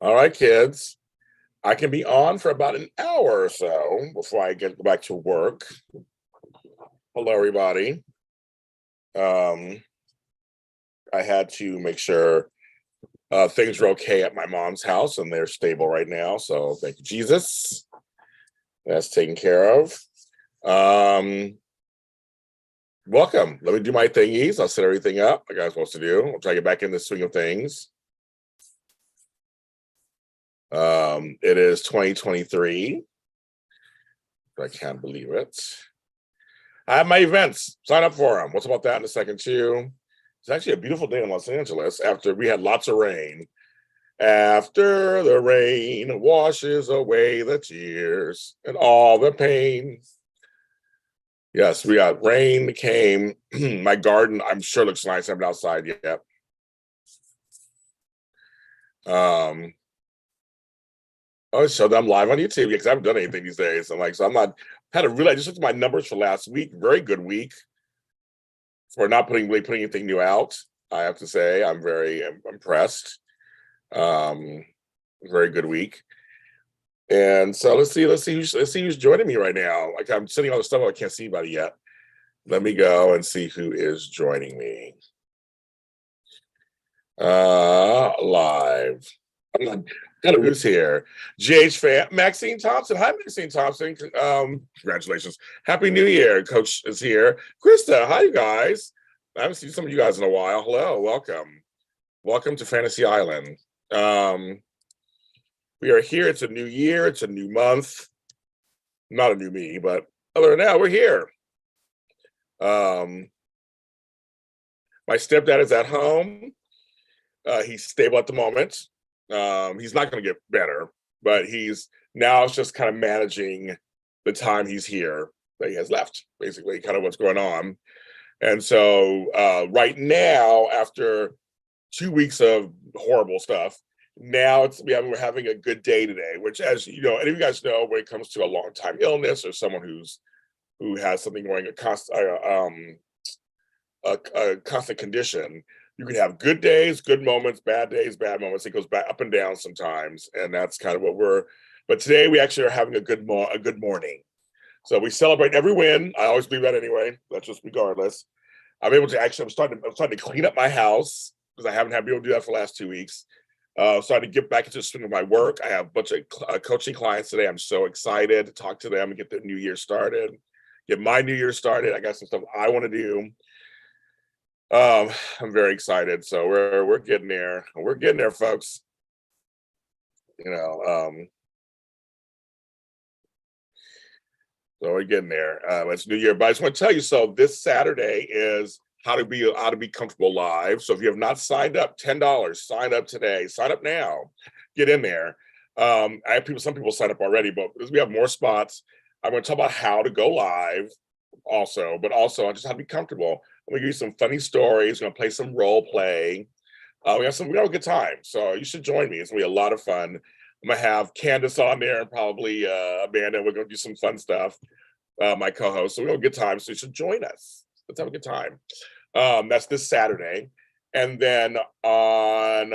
All right, kids. I can be on for about an hour or so before I go back to work. Hello, everybody. I had to make sure things are okay at my mom's house, and they're stable right now. So thank you, Jesus. That's taken care of. Welcome. Let me do my thingies. I'll set everything up like I was supposed to do. I'll try to get back in the swing of things. It is 2023. I can't believe it. I have my events. Sign up for them. What's about that in a second, too? It's actually a beautiful day in Los Angeles after we had lots of rain. After the rain washes away the tears and all the pain. Yes, we got rain came. My garden, I'm sure, looks nice. I haven't been outside yet. Oh, so I'm live on YouTube because I haven't done anything these days. I'm not had a really. I just looked at my numbers for last week. Very good week for not putting anything new out. I have to say I'm very impressed. Very good week. And so let's see who's joining me right now. Like I'm sending all the stuff, I can't see anybody yet. Let me go and see who is joining me. Live. I'm not kind of who's here. GH fan, Maxine Thompson. Hi, Maxine Thompson. Congratulations. Happy New Year. Coach is here. Krista, hi, you guys. I haven't seen some of you guys in a while. Hello, welcome. Welcome to Fantasy Island. We are here. It's a new year. It's a new month. Not a new me, but other than that, we're here. My stepdad is at home. He's stable at the moment. He's not going to get better, but he's now it's just kind of managing the time he's here that he has left, basically, kind of what's going on. And so right now, after 2 weeks of horrible stuff, now we're having a good day today, which, as you know, any of you guys know, when it comes to a long-time illness or someone who has something going, a constant condition, you can have good days, good moments, bad days, bad moments. It goes back up and down sometimes, and that's kind of what but today we actually are having a good morning. So we celebrate every win. I always do that anyway. That's just regardless. I'm starting to clean up my house because I haven't had people do that for the last 2 weeks. Starting to get back into the swing of my work. I have a bunch of coaching clients today. I'm so excited to talk to them and get their new year started. Get my new year started. I got some stuff I want to do. I'm very excited. So we're getting there. We're getting there, folks. You know, so we're getting there. It's New Year, but I just want to tell you. So this Saturday is how to be comfortable live. So if you have not signed up, $10. Sign up today. Sign up now. Get in there. I have some people sign up already, but because we have more spots, I'm going to talk about how to go live, but also just how to be comfortable. I'm going to give you some funny stories. We're going to play some role play. We have a good time. So you should join me. It's going to be a lot of fun. I'm going to have Candace on there and probably Amanda. We're going to do some fun stuff. My co-host. So we're going to have a good time. So you should join us. Let's have a good time. That's this Saturday. And then on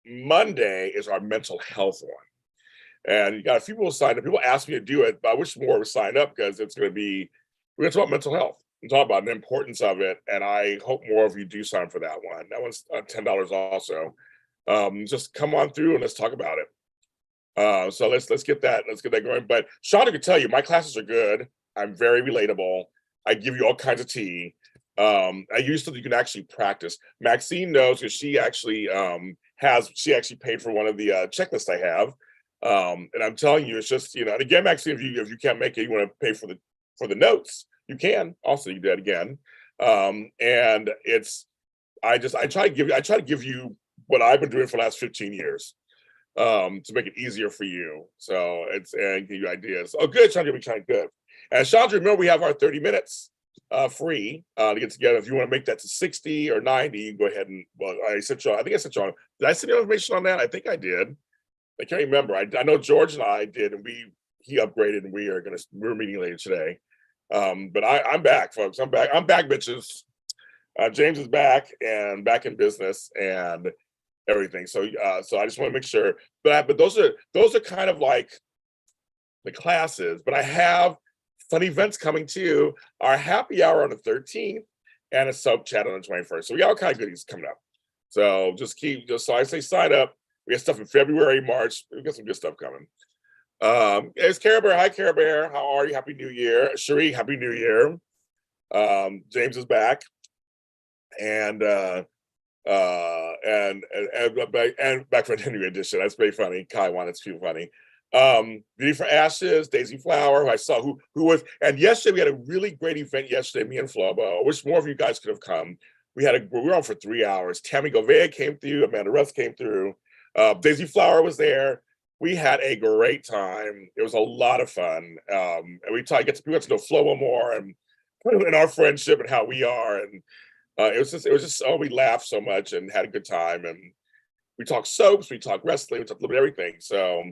Monday is our mental health one. And you got a few people signed up. People ask me to do it, but I wish more would sign up because we're going to talk about mental health and talk about the importance of it. And I hope more of you do sign for that one. That one's $10 also. Just come on through and let's talk about it. So let's get that going. But Shonda could tell you, my classes are good. I'm very relatable. I give you all kinds of tea. I used to, you can actually practice. Maxine knows because she actually paid for one of the checklists I have. And I'm telling you, it's just, and again, Maxine, if you can't make it, you want to pay for the notes, you can also do that again. And I try to give you what I've been doing for the last 15 years. To make it easier for you. So and give you ideas. Oh, good, Chandra, we trying good. And Chandra, remember we have our 30 minutes free to get together. If you want to make that to 60 or 90, you can go ahead and, I sent you on. Did I send you information on that? I think I did. I can't remember. I know George and I did, and he upgraded, and we're meeting later today. But I'm back, folks. I'm back, bitches. James is back and back in business, and everything. So so I just want to make sure. But those are kind of like the classes. But I have fun events coming too. Our happy hour on the 13th and a soap chat on the 21st. So we got all kind of goodies coming up. So just so I say sign up. We got stuff in February, March. We got some good stuff coming. It's Care Bear. Hi, Care Bear. How are you? Happy New Year. Cherie, Happy New Year. James is back. And back for a new edition. That's very funny. Kaiwan, it's too funny. Beauty for Ashes, Daisy Flower, who I saw who was, and yesterday we had a really great event yesterday, me and Flobo. I wish more of you guys could have come. We were on for 3 hours. Tammy Govea came through, Amanda Russ came through, Daisy Flower was there. We had a great time. It was a lot of fun. And we got to know Flobo more and our friendship and how we are. And it was just we laughed so much and had a good time. And we talked soaps, we talked wrestling, we talked a little bit of everything. So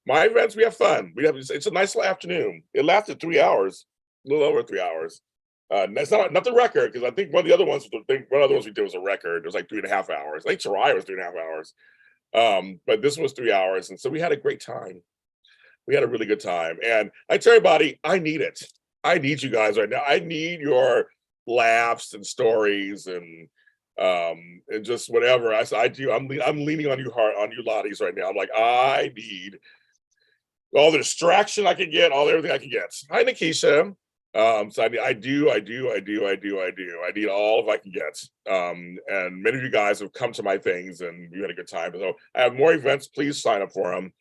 my events, we have fun. It's a nice little afternoon. It lasted 3 hours, a little over 3 hours. That's not the record, because I think one of the other ones we did was a record. It was like 3.5 hours. I think Sarai was 3.5 hours. But this was 3 hours, and so we had a great time. We had a really good time, and I tell everybody, I need it. I need you guys right now. I need your laughs and stories and just whatever. I do. I'm leaning on you lotties right now. I'm like, I need all the distraction I can get, everything I can get. Hi, Nikisha. So I do. I need all of I can get. And many of you guys have come to my things and we had a good time. So I have more events. Please sign up for them.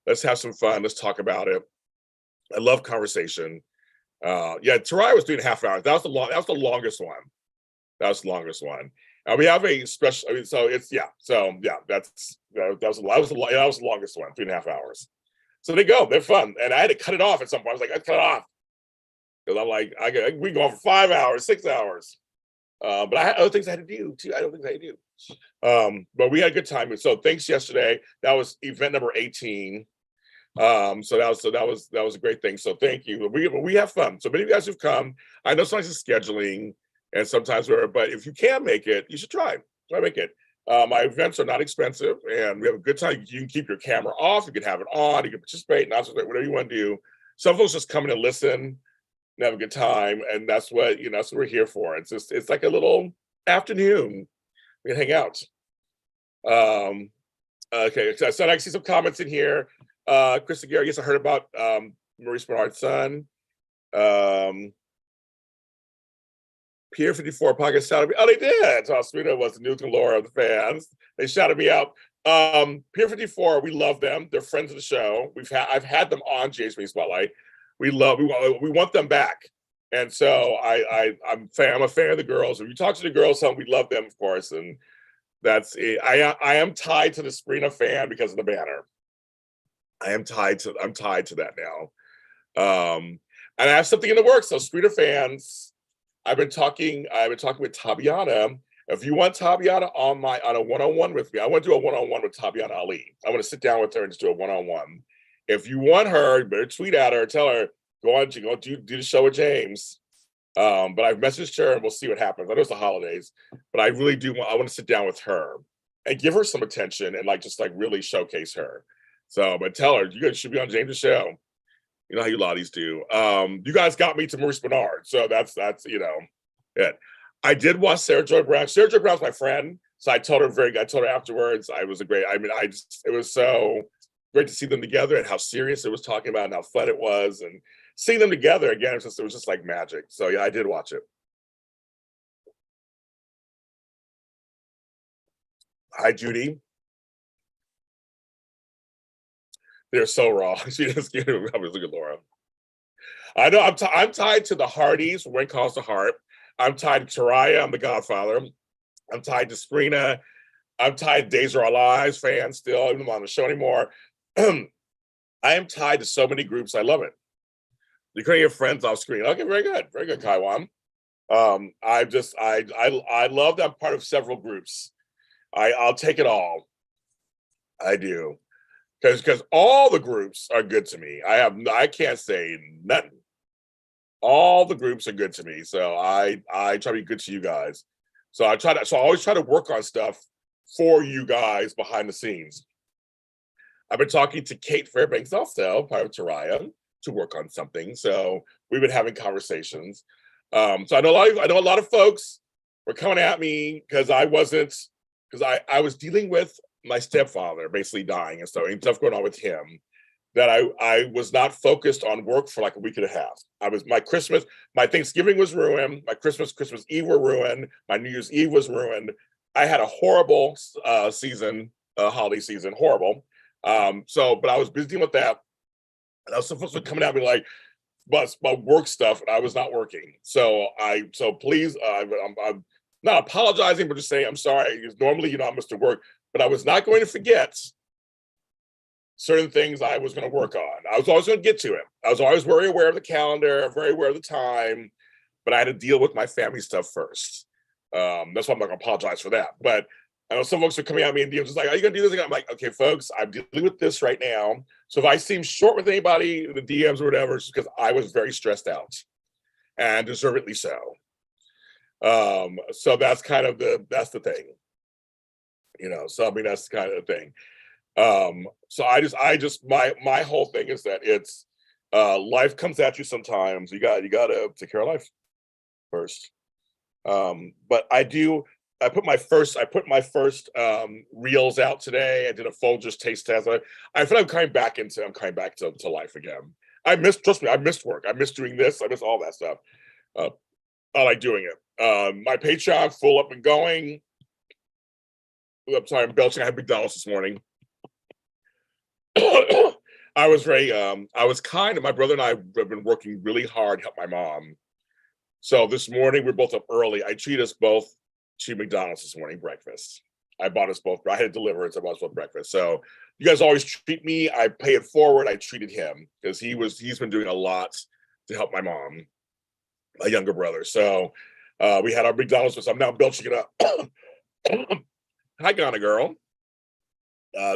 Let's have some fun. Let's talk about it. I love conversation. Yeah, Tarai was 3.5 hours. That was the longest one. That was the longest one. We have a special. I mean, so it's that was the longest one. 3.5 hours. So they go. They're fun, and I had to cut it off at some point. I was like, I cut it off because I'm like, we go on for 5 hours, 6 hours. But I had other things I had to do too. I don't think I had to do. But we had a good time. So thanks yesterday. That was event number 18. So that was a great thing. So thank you. We have fun. So many of you guys who've come. I know sometimes it's scheduling and sometimes but if you can make it, you should try to make it. My events are not expensive and we have a good time. You can keep your camera off, you can have it on, you can participate, not whatever you want to do. Some folks just come in and listen and have a good time, and that's what that's what we're here for. It's like a little afternoon. We can hang out. Okay, so I see some comments in here. Krista Gary, yes, I heard about Maurice Bernard's son. Pier 54 podcast shouted me. Oh, they did. So how sweet it was, the Newton Laura of the fans. They shouted me out. Pier 54, we love them. They're friends of the show. I've had them on JHB Spotlight. We want them back. And so I'm a fan of the girls. If you talk to the girls, we love them, of course. And that's it. I am tied to the Sabrina fan because of the banner. I'm tied to that now. And I have something in the works. So Sabrina fans, I've been talking with Tabiana. If you want Tabiana on a one-on-one with me, I want to do a one-on-one with Tabiana Ali. I want to sit down with her and just do a one-on-one. If you want her, you better tweet at her, tell her, go do the show with James. But I've messaged her and we'll see what happens. I know it's the holidays, but I really I want to sit down with her and give her some attention and just really showcase her. So, but tell her, you guys should be on James' show. You know how you lotties do. You guys got me to Maurice Bernard. So that's it. I did watch Sarah Joy Brown. Sarah Joy Brown's my friend. So I told her afterwards, it was so great to see them together and how serious it was talking about and how fun it was. And seeing them together again, it was just like magic. So yeah, I did watch it. Hi, Judy. They're so raw. She just look at Laura. I know I'm tied to the Hardys, When Calls to Heart. I'm tied to Taraya, I'm the Godfather. I'm tied to Sabrina. I'm tied to Days Are Our Lives fans still, even though I'm on the show anymore. I am tied to so many groups. I love it. You couldn't get friends off screen. Okay, very good. Very good, Kaiwan. I love that I'm part of several groups. I'll take it all. I do. Because all the groups are good to me. I can't say nothing. All the groups are good to me. So I try to be good to you guys. So I always try to work on stuff for you guys behind the scenes. I've been talking to Kate Fairbanks also, part of Taraya, to work on something. So we've been having conversations. So I know a lot of folks were coming at me because I was dealing with my stepfather basically dying and stuff going on with him, that I was not focused on work for like a week and a half. My Thanksgiving was ruined. My Christmas Eve were ruined. My New Year's Eve was ruined. I had a horrible holiday season, horrible. But I was busy dealing with that. And I was supposed to be coming at me like, about work stuff, and I was not working. So please, I'm not apologizing, but just saying I'm sorry. Normally, I'm Mr. Work, but I was not going to forget certain things I was going to work on. I was always going to get to it. I was always very aware of the calendar, very aware of the time, but I had to deal with my family stuff first. That's why I'm not going to apologize for that. But I know some folks are coming at me and DMs just like, are you going to do this again? I'm like, okay, folks, I'm dealing with this right now. So if I seem short with anybody, the DMs or whatever, it's because I was very stressed out, and deservedly so. So that's kind of that's the thing, so I mean, that's kind of the thing. So my whole thing is that it's, life comes at you sometimes. You got to take care of life first. But I put my first reels out today. I did a Folgers taste test. I feel I'm coming back to life again. Trust me, I missed work. I missed doing this. I missed all that stuff. I like doing it. My Patreon full up and going. I'm sorry, I'm belching. I had McDonald's this morning. My brother and I have been working really hard to help my mom. So this morning, we're both up early. I treat us both to McDonald's this morning, breakfast. I bought us both. I had to deliver it, so I bought us both breakfast. So you guys always treat me. I pay it forward. I treated him because he's been doing a lot to help my mom, my younger brother. So we had our McDonald's, so I'm now belching it up. Hi, Ghana girl.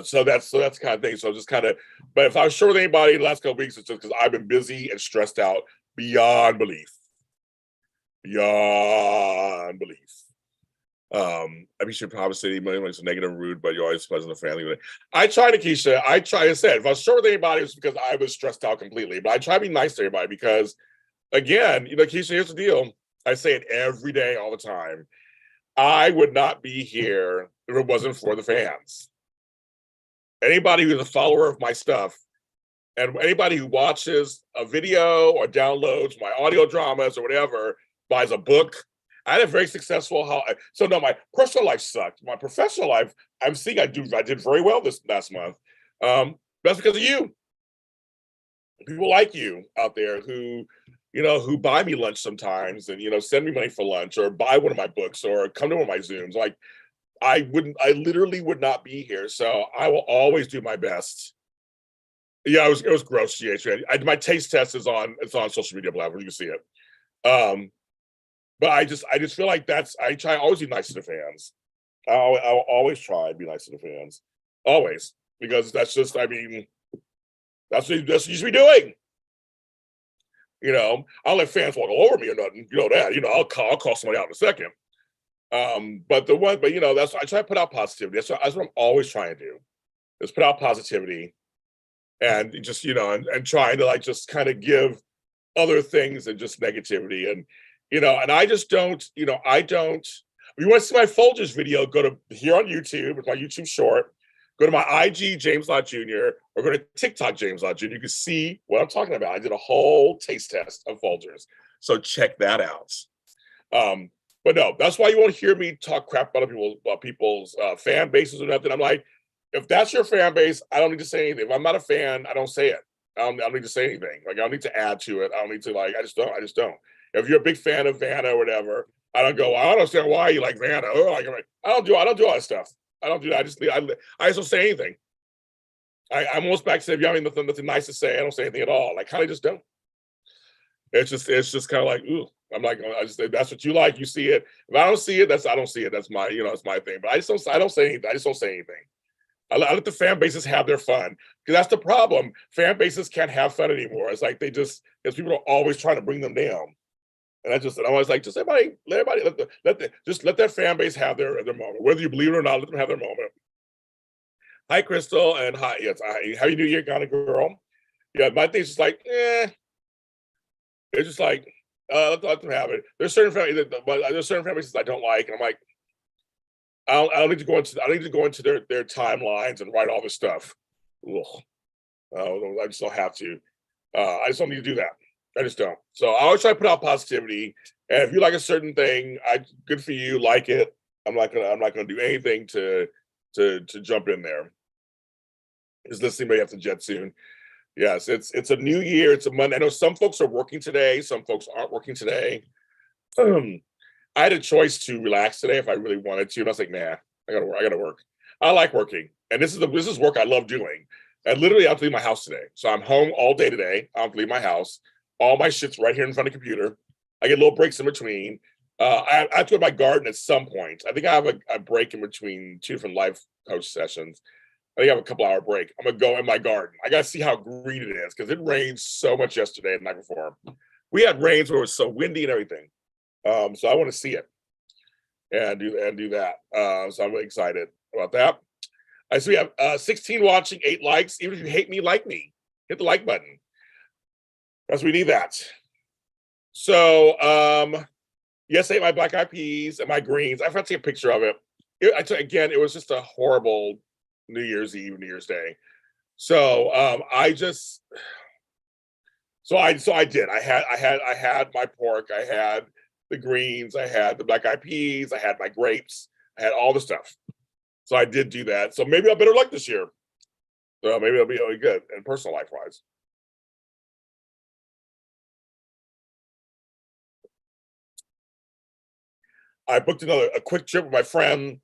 So that's the kind of thing. So just kind of, but if I was short with anybody the last couple of weeks, it's just because I've been busy and stressed out beyond belief. Beyond belief. I should probably say it's negative, rude, but you're always pleasant to family. I try to, Keisha. I said if I was short with anybody, it's because I was stressed out completely. But I try to be nice to everybody because, again, Keisha, here's the deal. I say it every day, all the time. I would not be here if it wasn't for the fans. Anybody who's a follower of my stuff, and anybody who watches a video or downloads my audio dramas or whatever, buys a book. I had a very successful my personal life sucked. My professional life, I'm seeing I did very well this last month. That's because of you. People like you out there who buy me lunch sometimes and send me money for lunch or buy one of my books or come to one of my Zooms. Like I literally would not be here. So I will always do my best. Yeah, it was gross. My taste test is on social media platform. You can see it. But I just feel like I try to always be nice to the fans. I'll always try to be nice to the fans. Always. Because that's what you should be doing. I'll let fans walk all over me or nothing. You know that. I'll call somebody out in a second. But I try to put out positivity. That's what I'm always trying to do. Is put out positivity and just, and trying to like just kind of give other things than just negativity. And and I just don't, if you want to see my Folgers video, go to here on YouTube, it's my YouTube short, go to my IG, James Lott Jr., or go to TikTok, James Lott Jr. You can see what I'm talking about. I did a whole taste test of Folgers. So check that out. But no, that's why you won't hear me talk crap about people's fan bases or nothing. I'm like, if that's your fan base, I don't need to say anything. If I'm not a fan, I don't say it. I don't need to say anything. Like, I don't need to add to it. I don't need to I just don't. If you're a big fan of Vanna or whatever, I don't go, I don't understand why you like Vanna. I don't do all that stuff. I don't do that. I just don't say anything. I'm almost back to if you have nothing nice to say, I don't say anything at all. Like, kind of just don't. It's just kind of like, ooh. I'm like, that's what you like. You see it. If I don't see it, I don't see it. That's my, it's my thing. But I don't say anything. I just don't say anything. I let the fan bases have their fun, because that's the problem. Fan bases can't have fun anymore. It's like because people are always trying to bring them down. And I was like, just let that fan base have their moment. Whether you believe it or not, let them have their moment. Hi, Crystal, and hi, yes, Happy New Year, kind of girl. Yeah, my thing's just like, it's just like, let them have it. There's certain families I don't like, and I'm like, I don't need to go into their timelines and write all this stuff. Ugh. I just don't have to. I just don't need to do that. I just don't. So I always try to put out positivity. And if you like a certain thing, good for you. Like it. I'm not gonna do anything to jump in there. Is listening, but have to jet soon. Yes, it's a new year. It's a Monday. I know some folks are working today. Some folks aren't working today. I had a choice to relax today if I really wanted to, and I was like, nah, I gotta work. I like working, and this is work I love doing. And literally, I have to leave my house today, so I'm home all day today. I have to leave my house. All my shit's right here in front of the computer. I get little breaks in between. I have to go to my garden at some point. I think I have a break in between two different life coach sessions. I think I have a couple hour break. I'm gonna go in my garden. I gotta see how green it is because it rained so much yesterday and the night before. We had rains where it was so windy and everything. So I want to see it and do that. So I'm really excited about that. I see we have 16 watching, 8 likes. Even if you hate me, like me. Hit the like button. Because we need that. So yes, I ate my black eyed peas and my greens. I forgot to take a picture of it. Again, it was just a horrible New Year's Eve, New Year's Day. So I did. I had my pork. I had the greens. I had the black eyed peas. I had my grapes. I had all the stuff. So I did do that. So maybe I'll better luck this year. So maybe it'll be really good and personal life wise. I booked a quick trip with my friend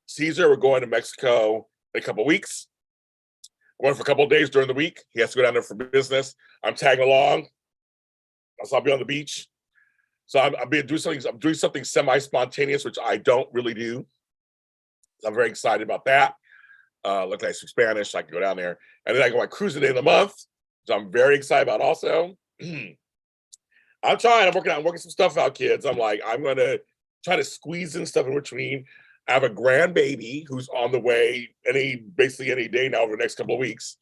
Caesar. We're going to Mexico in a couple of weeks. I went for a couple of days during the week. He has to go down there for business. I'm tagging along. So I'll be on the beach. So I'm doing something semi-spontaneous, which I don't really do. So I'm very excited about that. Look, I speak Spanish. So I can go down there. And then I go on cruising day of the month. So I'm very excited about also. I'm working some stuff out, kids. I'm going to try to squeeze in stuff in between. I have a grandbaby who's on the way basically any day now over the next couple of weeks.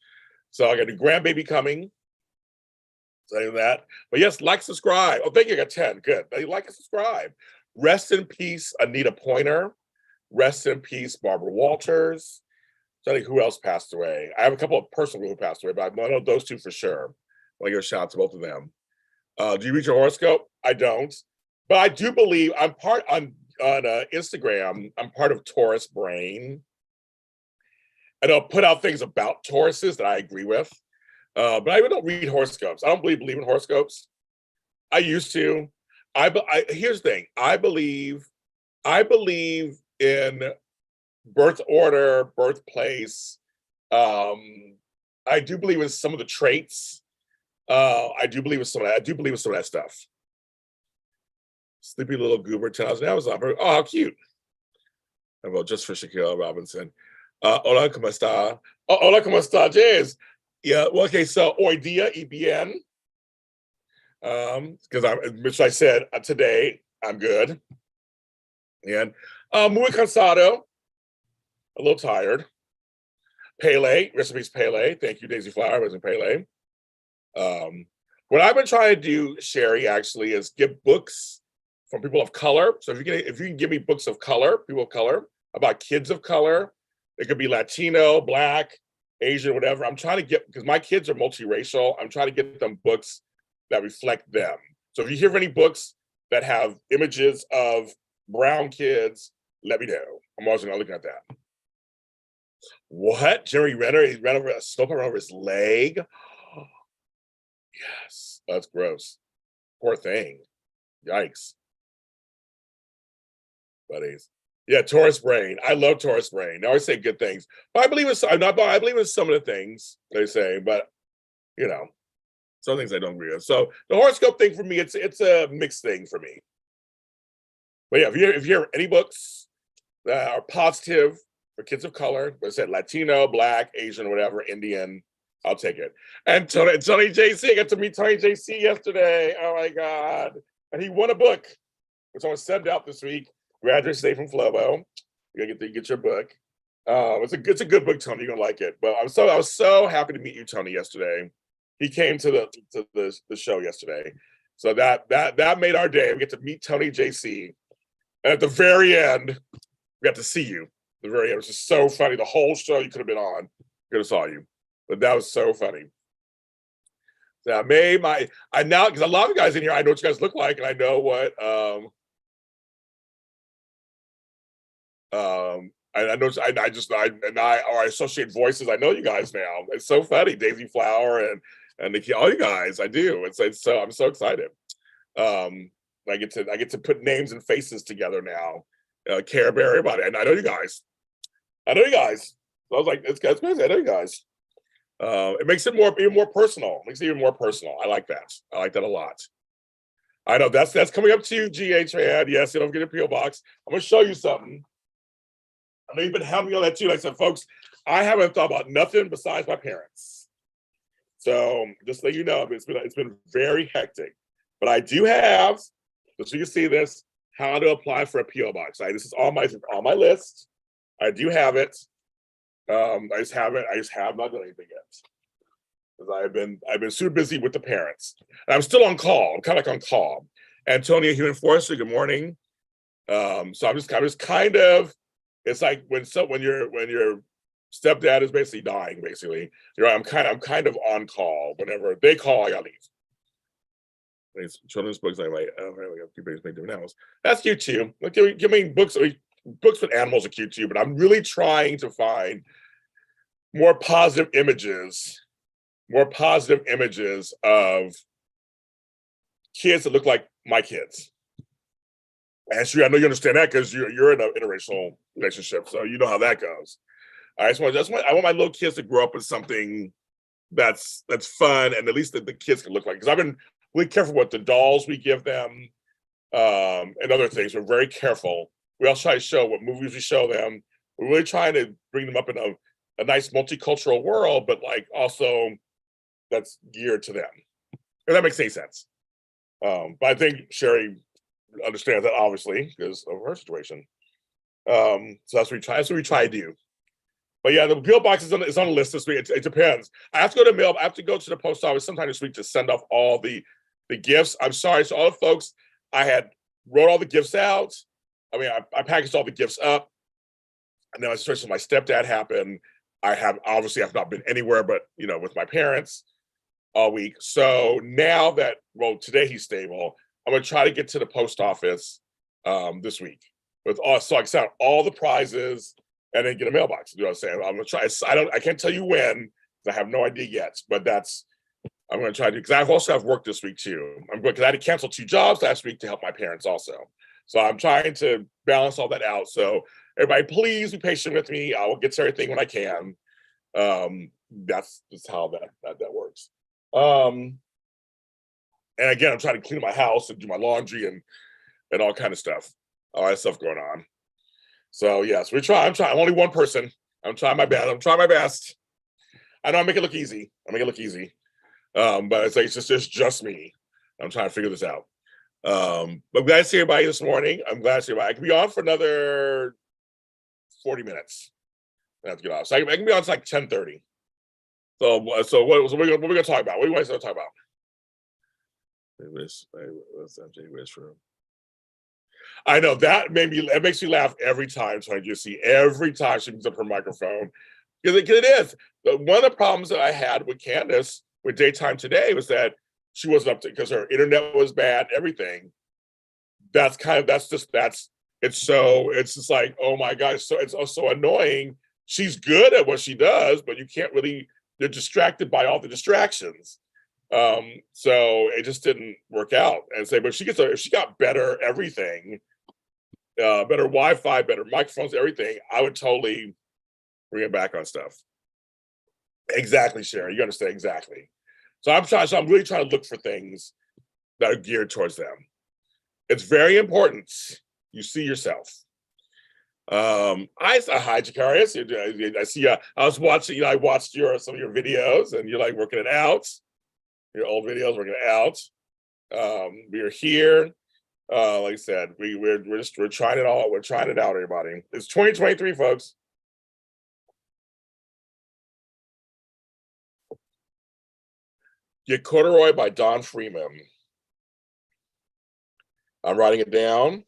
So I got a grandbaby coming. Saying that. But yes, like, subscribe. Oh, thank you. I got 10. Good. Like and subscribe. Rest in peace, Anita Pointer. Rest in peace, Barbara Walters. So I think who else passed away? I have a couple of personal people who passed away, but I know those two for sure. I want to give a shout out to both of them. Do you read your horoscope? I don't. But I do believe I'm part on Instagram. I'm part of Taurus Brain. And I'll put out things about Tauruses that I agree with. But I don't read horoscopes. I don't believe in horoscopes. I used to. Here's the thing. I believe in birth order, birthplace. I do believe in some of the traits. I do believe in some of that stuff. Sleepy little goober, 10,000 Amazon. Oh, how cute. Well, just for Shaquille Robinson. Hola, ¿cómo está? Oh, hola, ¿cómo está, James? Yeah, well, okay, so hoy día y bien. Which I said today, I'm good. And muy cansado. A little tired. Pele, recipes Pele. Thank you, Daisy Flower, was in Pele. What I've been trying to do, Sherry, actually, is get books from people of color. So if you can give me books of color, people of color, about kids of color, it could be Latino, Black, Asian, whatever. I'm trying to get, because my kids are multiracial, I'm trying to get them books that reflect them. So if you hear of any books that have images of brown kids, let me know. I'm always going to look at that. What? Jerry Renner? He ran over a snowplow over his leg? Yes, that's gross. Poor thing. Yikes. Buddies. Yeah, Taurus Brain. I love Taurus Brain. They always say good things. But I believe in some of the things they say, but some things I don't agree with. So the horoscope thing for me, it's a mixed thing for me. But yeah, if you hear any books that are positive for kids of color, but I said Latino, Black, Asian, whatever, Indian, I'll take it. And Tony JC, I got to meet Tony JC yesterday. Oh my God. and he won a book, which I'm gonna send out this week. Graduation Day from Flobo. You gotta get your book. It's a good book, Tony. You're gonna like it. But I was so happy to meet you, Tony, yesterday. He came to the show yesterday, so that made our day. We get to meet Tony JC, and at the very end, we got to see you. The very end, it was just so funny. The whole show you could have been on, could have saw you, but that was so funny. So I now, because a lot of you guys in here, I know what you guys look like, and I know what I associate voices. I know you guys now. It's so funny, Daisy Flower and Nikki, all you guys. I do. It's so I'm so excited. I get to put names and faces together now. Care Bear, everybody, and I know you guys. So I was like, it's crazy. I know you guys. It makes it even more personal. I like that. I like that a lot. I know that's coming up to you, GH man. Yes, you don't get a PO box. I'm gonna show you something. I know you've been helping me on that too. Like I said, folks, I haven't thought about nothing besides my parents. So just so you know, it's been very hectic. But I do have, just so you see this, how to apply for a PO box. This is on my list. I do have it. I just have not done anything yet. Because I've been super busy with the parents. And I'm still on call. I'm kind of like on call. Antonia Human Forester, good morning. So I'm just kind of, it's like when your stepdad is basically dying, basically. I'm kind of on call. Whenever they call, I gotta leave. It's children's books. I'm like, oh, we have people make different animals. That's cute too. Give me books. Books with animals are cute too. But I'm really trying to find more positive images of kids that look like my kids. And Sheree, I know you understand that because you're in an interracial relationship, so you know how that goes. I want my little kids to grow up with something that's fun, and at least that the kids can look like. Because I've been really careful what the dolls we give them, and other things. We're very careful. We also try to show what movies we show them. We're really trying to bring them up in a nice multicultural world, but like also that's geared to them. If that makes any sense. But I think Sherry understands that, obviously, because of her situation. So that's what we try to do. But yeah, the PO box is on the list this week. It depends. I have to go to mail. I have to go to the post office sometime this week to send off all the gifts. I'm sorry to all the folks. I had wrote all the gifts out. I mean, I packaged all the gifts up, and then a situation with my stepdad happened. I have not been anywhere but with my parents all week. So now that today he's stable, I'm gonna try to get to the post office this week with all the prizes and then get a mailbox. You know what I'm saying? I'm gonna try. I can't tell you when. I have no idea yet, but I'm gonna try to do, because I also have work this week too. Because I had to cancel 2 jobs last week to help my parents also. So I'm trying to balance all that out. So everybody, please be patient with me. I will get to everything when I can. That's just how that works. And again, I'm trying to clean my house and do my laundry and all kind of stuff. All that stuff going on. So yes, I'm trying. I'm only one person. I'm trying my best. I know I make it look easy. But it's like it's just me. I'm trying to figure this out. But I'm glad to see everybody this morning. I can be on for another 40 minutes. I have to get off. So I can be on to like 10:30. So what we're gonna talk about? What do you want to talk about? I know that it makes me laugh every time. So every time she picks up her microphone, because it is. But one of the problems that I had with Candace with Daytime Today was that she wasn't up to, because her internet was bad, everything. It's just like, oh my gosh, so it's so annoying. She's good at what she does, but you can't really, they're distracted by all the distractions. So it just didn't work out. But if she got better everything, better Wi-Fi, better microphones, everything, I would totally bring it back on stuff. Exactly, Sharon, you understand exactly. So I'm really trying to look for things that are geared towards them. It's very important you see yourself. Hi, Aquarius. I see. I was watching. I watched some of your videos, and you're working it out. Your old videos, working it out. We are here. Like I said, we're trying it all. We're trying it out, everybody. It's 2023, folks. Get Corduroy by Don Freeman. I'm writing it down.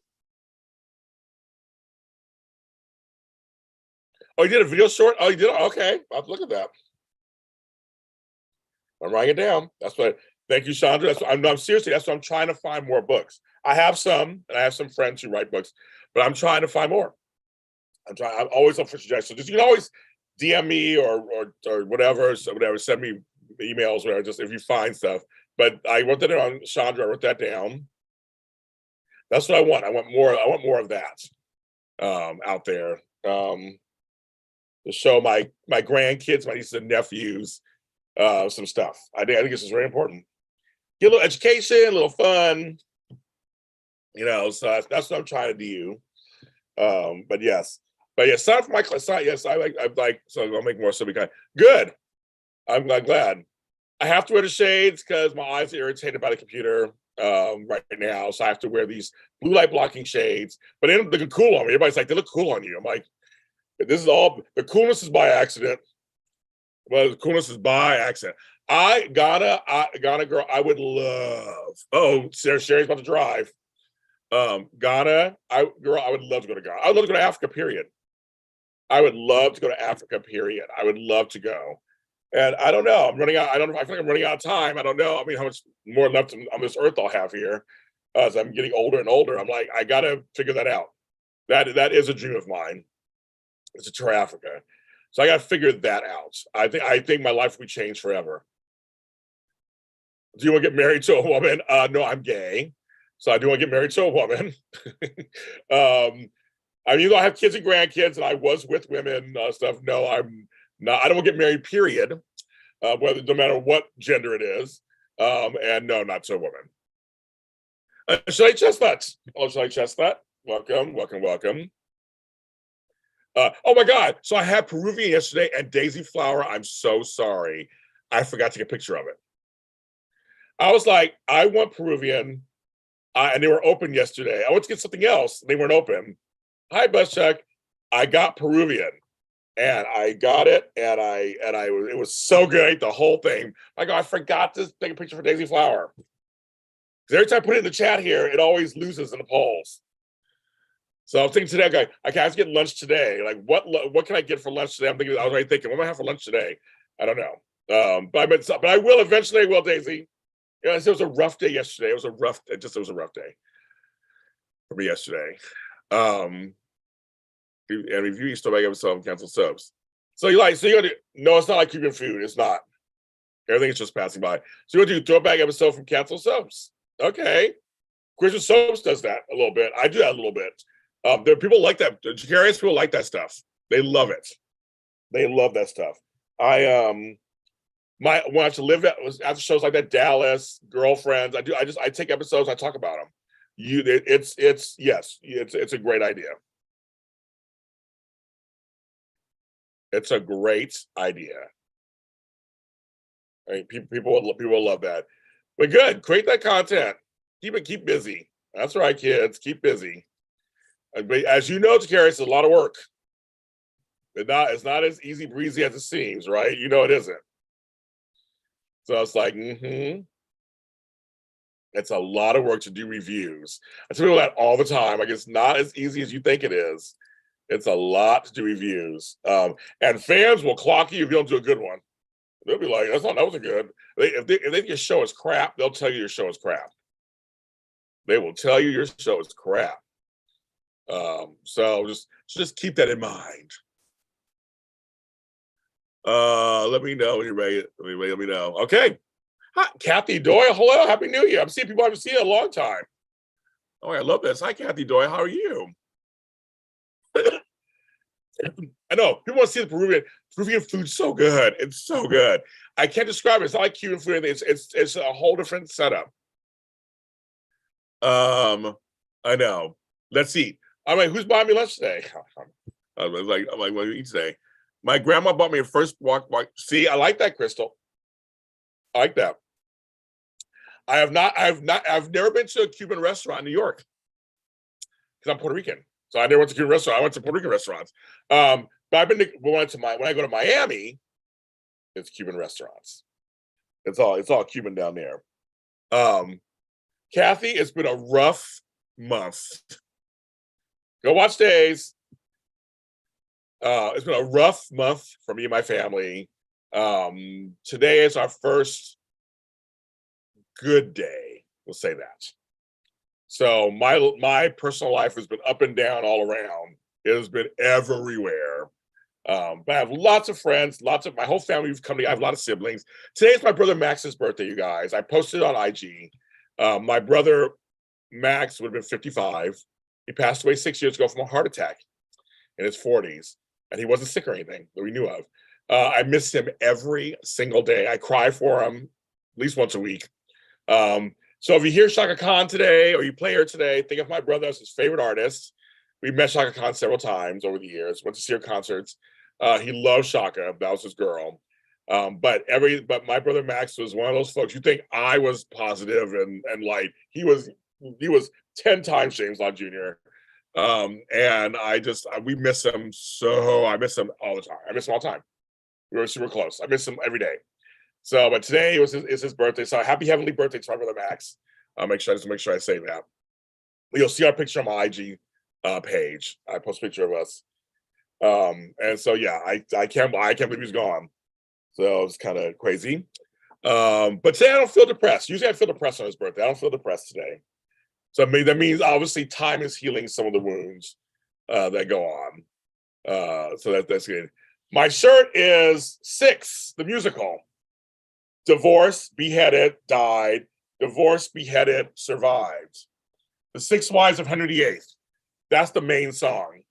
Oh, you did a video short? Oh, you did? Okay. I'll look at that. I'm writing it down. That's what. Thank you, Chandra. That's what, I'm seriously. That's what I'm trying to find more books. I have some, and I have some friends who write books, but I'm trying to find more. I'm always up for suggestions. You can always DM me or whatever. So whatever. Send me emails, whatever. Just if you find stuff. But I wrote that down, Chandra. I wrote that down. That's what I want. I want more. I want more of that out there. To show my grandkids, my nieces and nephews, some stuff. I think this is very important. Get a little education, a little fun, so that's what I'm trying to do. But yes, sign up for my class. Yes, I like, so I'll make more so we can. Good. I'm glad. I have to wear the shades because my eyes are irritated by the computer right now. So I have to wear these blue light blocking shades, but they look cool on me. Everybody's like, they look cool on you. I'm like, this is all, the coolness is by accident. Well, the coolness is by accident. Ghana girl, I would love. Oh, Sherry's about to drive. Ghana, I would love to go to Ghana. I would love to go to Africa, period. I would love to go to Africa, period. I would love to go. And I don't know. I'm running out. I feel like I'm running out of time. I don't know. I mean, how much more left on this earth I'll have here as I'm getting older and older. I'm like, I gotta figure that out. That is a dream of mine. It's a tour Africa. So I got to figure that out. I think my life will be changed forever. Do you want to get married to a woman? No, I'm gay, so I do want to get married to a woman. I mean, I have kids and grandkids, and I was with women stuff. No, I'm not. I don't want to get married. Period. Whether no matter what gender it is, and no, not to a woman. Shelley Chestnut. Oh, Shelley Chestnut. Welcome, welcome, welcome. Oh my God. So I had Peruvian yesterday and Daisy Flower. I'm so sorry. I forgot to take a picture of it. I was like, I want Peruvian. And they were open yesterday. I went to get something else. They weren't open. Hi, Bus Chuck. I got Peruvian and I got it. And it was so good. The whole thing. I go, I forgot to take a picture for Daisy Flower. Because every time I put it in the chat here, it always loses in the polls. So I was thinking today, I can get lunch today. Like, what can I get for lunch today? I was already thinking, what am I have for lunch today? I don't know. But I will eventually. Will, Daisy? Yeah, it was a rough day yesterday. It was a rough day for me yesterday. And review still back episode and cancel subs. So no, it's not like keeping food. It's not. Everything is just passing by. So you're gonna do throwback episode from cancel subs. Okay. Christian Soaps does that a little bit. I do that a little bit. There are people like that. Curious people like that stuff. They love it. They love that stuff. When I have to live after shows like that, Dallas, Girlfriends. I take episodes. I talk about them. It's a great idea. It's a great idea. I mean, people will love that. But good, create that content. Keep busy. That's right, kids. Keep busy. But as you know, Takara, it's a lot of work. It's not as easy breezy as it seems, right? You know it isn't. So it's like, it's a lot of work to do reviews. I tell people that all the time. Like, it's not as easy as you think it is. It's a lot to do reviews. And fans will clock you if you don't do a good one. They'll be like, that wasn't good. If they think your show is crap, they'll tell you your show is crap. They will tell you your show is crap. So just keep that in mind. Let me know when you're ready. Let me know. Okay. Hi, Kathy Doyle. Hello, Happy New Year. I'm seeing people I haven't seen in a long time. Oh, I love this. Hi, Kathy Doyle. How are you? I know people want to see the Peruvian food's so good. It's so good. I can't describe it. It's not like Cuban food. It's a whole different setup. I know. Let's see. I'm like, who's buying me lunch today? I'm like, what do you eat today? My grandma bought me a first walk. See, I like that, Crystal. I like that. I've never been to a Cuban restaurant in New York. because I'm Puerto Rican. So I never went to Cuban restaurant. I went to Puerto Rican restaurants. But I've been when I go to Miami, it's Cuban restaurants. It's all Cuban down there. Kathy, it's been a rough month. Go watch Days. It's been a rough month for me and my family. Today is our first good day. We'll say that. So my personal life has been up and down all around. It has been everywhere. But I have lots of friends, my whole family have come together. I have a lot of siblings. Today is my brother Max's birthday, you guys. I posted on IG. My brother Max would have been 55. He passed away 6 years ago from a heart attack in his 40s. And he wasn't sick or anything that we knew of. I miss him every single day. I cry for him at least once a week. So if you hear Chaka Khan today or you play her today, think of my brother as his favorite artist. We met Chaka Khan several times over the years, went to see her concerts. He loved Chaka. That was his girl. But my brother Max was one of those folks. You think I was positive and light. He was 10 times James Lott Jr. And we miss him so. I miss him all the time. I miss him all the time. We were super close. I miss him every day. So, but today is his birthday. So happy heavenly birthday to my brother Max. Make sure I say that. You'll see our picture on my IG page. I post a picture of us. And so yeah, I can't believe he's gone. So it's kind of crazy. But today I don't feel depressed. Usually I feel depressed on his birthday. I don't feel depressed today. So that means obviously time is healing some of the wounds that go on. So that's good. My shirt is 6, the musical. Divorced, beheaded, died. Divorced, beheaded, survived. The 6 Wives of Henry VIII. That's the main song.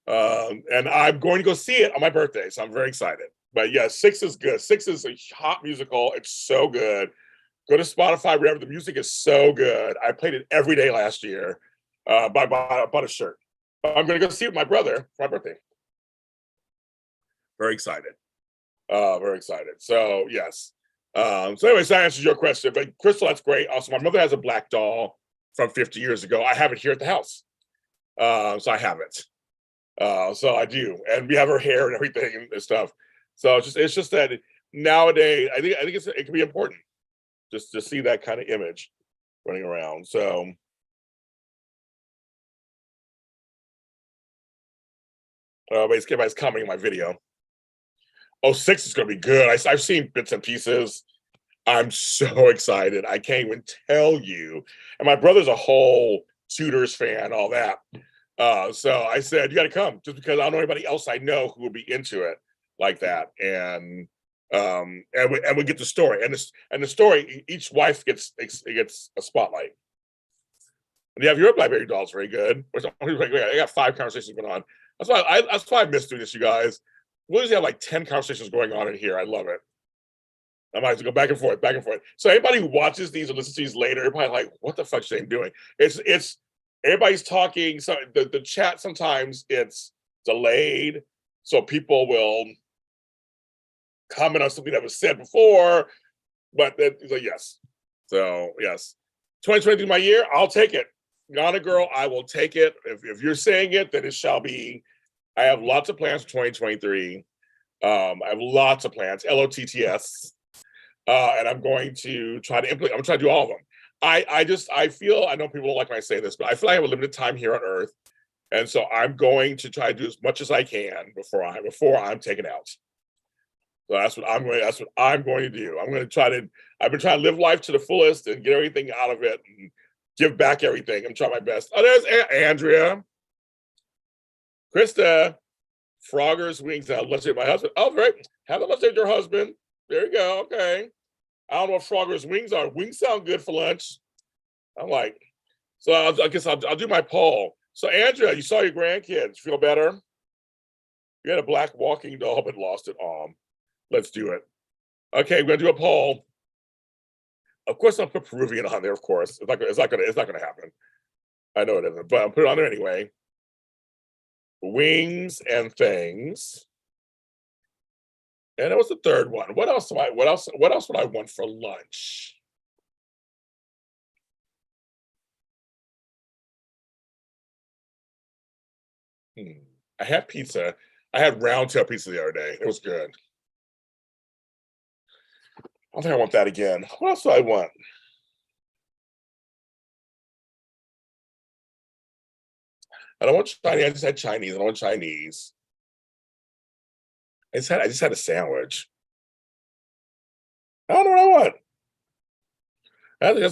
And I'm going to go see it on my birthday, so I'm very excited. But yeah, 6 is good. 6 is a hot musical. It's so good. Go to Spotify, wherever. The music is so good. I played it every day last year. I bought a shirt. I'm going to go see it with my brother for my birthday. Very excited. Very excited. So yes. So anyways, that answers your question. But Crystal, that's great. Also, my mother has a black doll from 50 years ago. I have it here at the house. So I have it. So I do, and we have her hair and everything and stuff. So it's just that nowadays, I think it can be important just to see that kind of image running around. So everybody's commenting on my video. Oh, 6 is going to be good. I've seen bits and pieces. I'm so excited. I can't even tell you. And my brother's a whole Tudors fan, all that. So I said, you got to come, just because I don't know anybody else I know who would be into it like that. And we get the story, and the story. Each wife gets a spotlight. And yeah, your Blackberry doll's very good. I got 5 conversations going on. That's why I miss doing this, you guys. We usually have like 10 conversations going on in here. I love it. I might have to go back and forth. So anybody who watches these or listens to these later, everybody like, what the fuck's Shane doing? It's everybody's talking. So the chat sometimes it's delayed, so people will comment on something that was said before. But so yes, 2023 my year. I'll take it. Ghana girl, I will take it. If you're saying it, then it shall be. I have lots of plans for 2023. I have lots of plans. LOTTS. And I'm going to try to implement. I'm going to try to do all of them. I feel, I know people don't like when I say this, but I feel like I have a limited time here on Earth. And so I'm going to try to do as much as I can before I'm taken out. So that's what I'm going to do. I've been trying to live life to the fullest and get everything out of it and give back everything. I'm trying my best. Oh, there's Andrea. Krista. Frogger's wings. Let's say my husband. Oh, great. Have a lunch with your husband. There you go. Okay. I don't know what Frogger's wings are. Wings sound good for lunch. I'm like, so I guess I'll do my poll. So Andrea, you saw your grandkids. Feel better? You had a black walking doll but lost it. Let's do it. Okay, we're gonna do a poll. Of course, I'll put Peruvian on there. Of course, it's not gonna happen. I know it isn't, but I'll put it on there anyway. Wings and things. And that was the third one. What else would I want for lunch? I had pizza. I had round tail pizza the other day. It was good. I don't think I want that again. What else do I want? I don't want Chinese. I just had Chinese. I don't want Chinese. I just had a sandwich. I don't know what I want.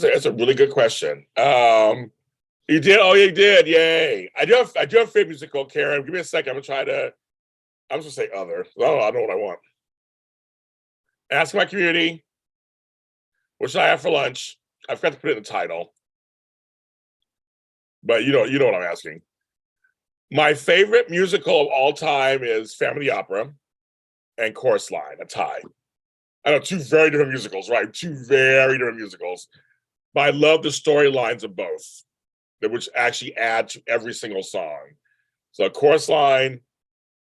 That's a really good question. You did? Oh, you did. Yay. I do have favorite musical, Karen. Give me a second. I'm just gonna say other. Oh, I know what I want. Ask my community. What should I have for lunch? I forgot to put it in the title. But you know what I'm asking. My favorite musical of all time is Family Opera and Chorus Line, a tie. I know, two very different musicals, right? Two very different musicals. But I love the storylines of both, which actually add to every single song. So Chorus Line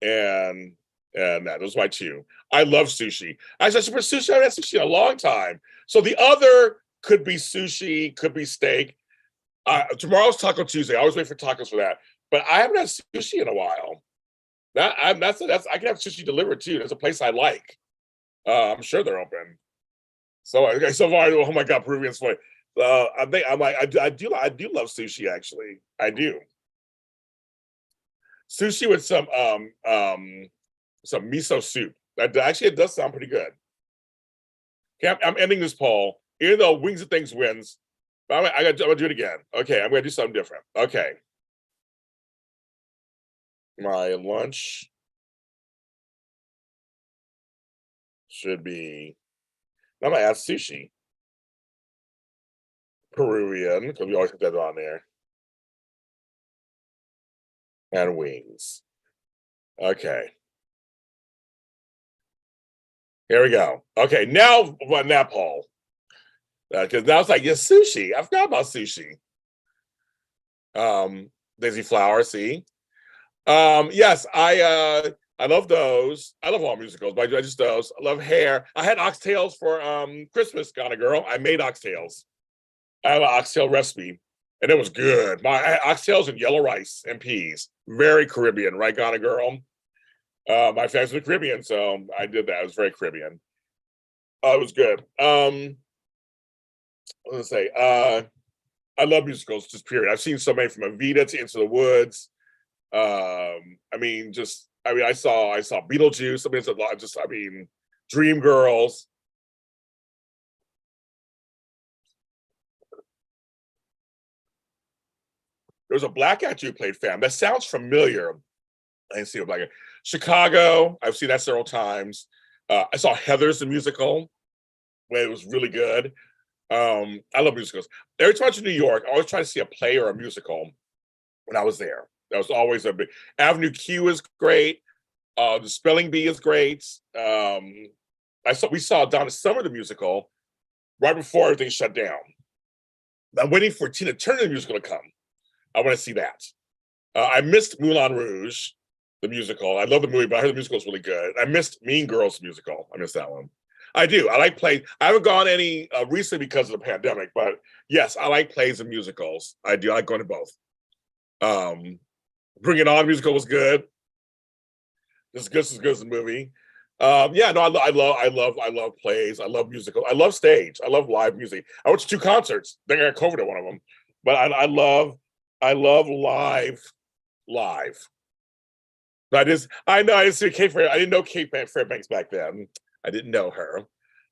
and that. Those are my two. I love sushi. I said for sushi, I haven't had sushi in a long time. So the other could be sushi, could be steak. Tomorrow's Taco Tuesday. I always wait for tacos for that. But I haven't had sushi in a while. I can have sushi delivered too. There's a place I like. I'm sure they're open. So far, oh my god, Peruvian's funny. I do love sushi actually. I do. Sushi with some miso soup. Actually, it does sound pretty good. Okay, I'm ending this poll. Even though Wings of Things wins, I'm gonna do it again. Okay, I'm gonna do something different. Okay. My lunch should be, I'm gonna add sushi. Peruvian, because we always put that on there. And wings. Okay. Here we go. Okay, now what that poll? Because now it's like, yes, sushi. I forgot about sushi. Daisy Flower, see? Yes, I love those. I love all musicals, but I just those. I love Hair. I had oxtails for Christmas, kind of girl. I made oxtails. I have an oxtail recipe, and it was good. My oxtails and yellow rice and peas. Very Caribbean, right, kind of girl? My family's from the Caribbean, so I did that. It was very Caribbean. It was good. What was I say? I love musicals, just period. I've seen so many from Evita to Into the Woods. I saw Beetlejuice. I mean, it's a lot. Dream Girls. There was a black actor who played Fam. That sounds familiar. I didn't see a black actor. Chicago. I've seen that several times. I saw Heathers the musical, where it was really good. I love musicals. Every time I went to New York, I always try to see a play or a musical when I was there. That was always a big. Avenue Q is great. The Spelling Bee is great. We saw Donna Summer the musical right before everything shut down. I'm waiting for Tina Turner the musical to come. I want to see that. I missed Moulin Rouge, the musical. I love the movie, but I heard the musical is really good. I missed Mean Girls musical. I missed that one. I do. I like plays. I haven't gone any recently because of the pandemic, but yes, I like plays and musicals. I do. I like going to both. Bring It On musical was good. This is good as a movie. Yeah, no, I love plays. I love musical. I love stage. I love live music. I went to 2 concerts. Then I got COVID at one of them, but I love live. But I know I didn't see Kate Fair. I didn't know Kate Fairbanks back then. I didn't know her.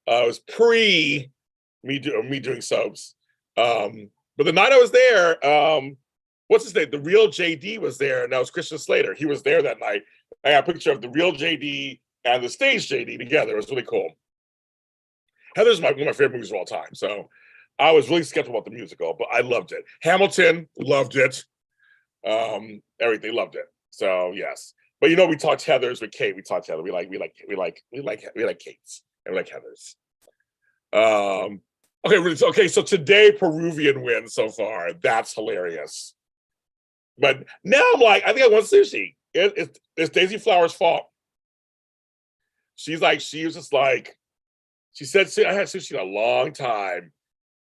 It was pre me doing soaps. But the night I was there, what's his name? The real JD was there, and that was Christian Slater. He was there that night. I got a picture of the real JD and the stage JD together. It was really cool. Heather's one of my favorite movies of all time. So I was really skeptical about the musical, but I loved it. Hamilton, loved it. Everything, loved it. So yes. But we talked Heathers with Kate. We talked Heather. We like Kate's and we like Heathers. Okay. So today Peruvian wins so far. That's hilarious. But now I'm like, I think I want sushi. It's Daisy Flower's fault. She was just like, she said, I had sushi in a long time.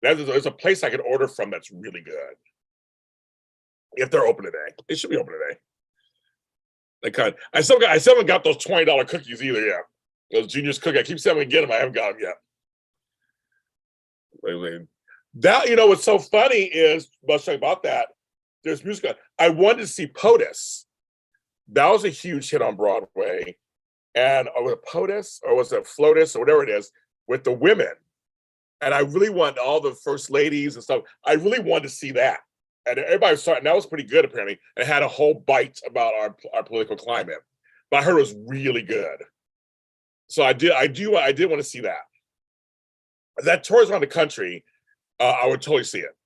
There's a place I can order from that's really good. If they're open today, it should be open today. I still haven't got those $20 cookies either yet. Those Junior's cookies. I keep saying I'm gonna get them. I haven't got them yet. That, what's so funny is, let's talk about that. There's music. I wanted to see POTUS. That was a huge hit on Broadway. And was it POTUS or was it FLOTUS or whatever it is with the women? And I really want all the first ladies and stuff. I really wanted to see that. And everybody was starting, that was pretty good apparently. It had a whole bite about our political climate. But I heard it was really good. So I did want to see that. That tours around the country, I would totally see it.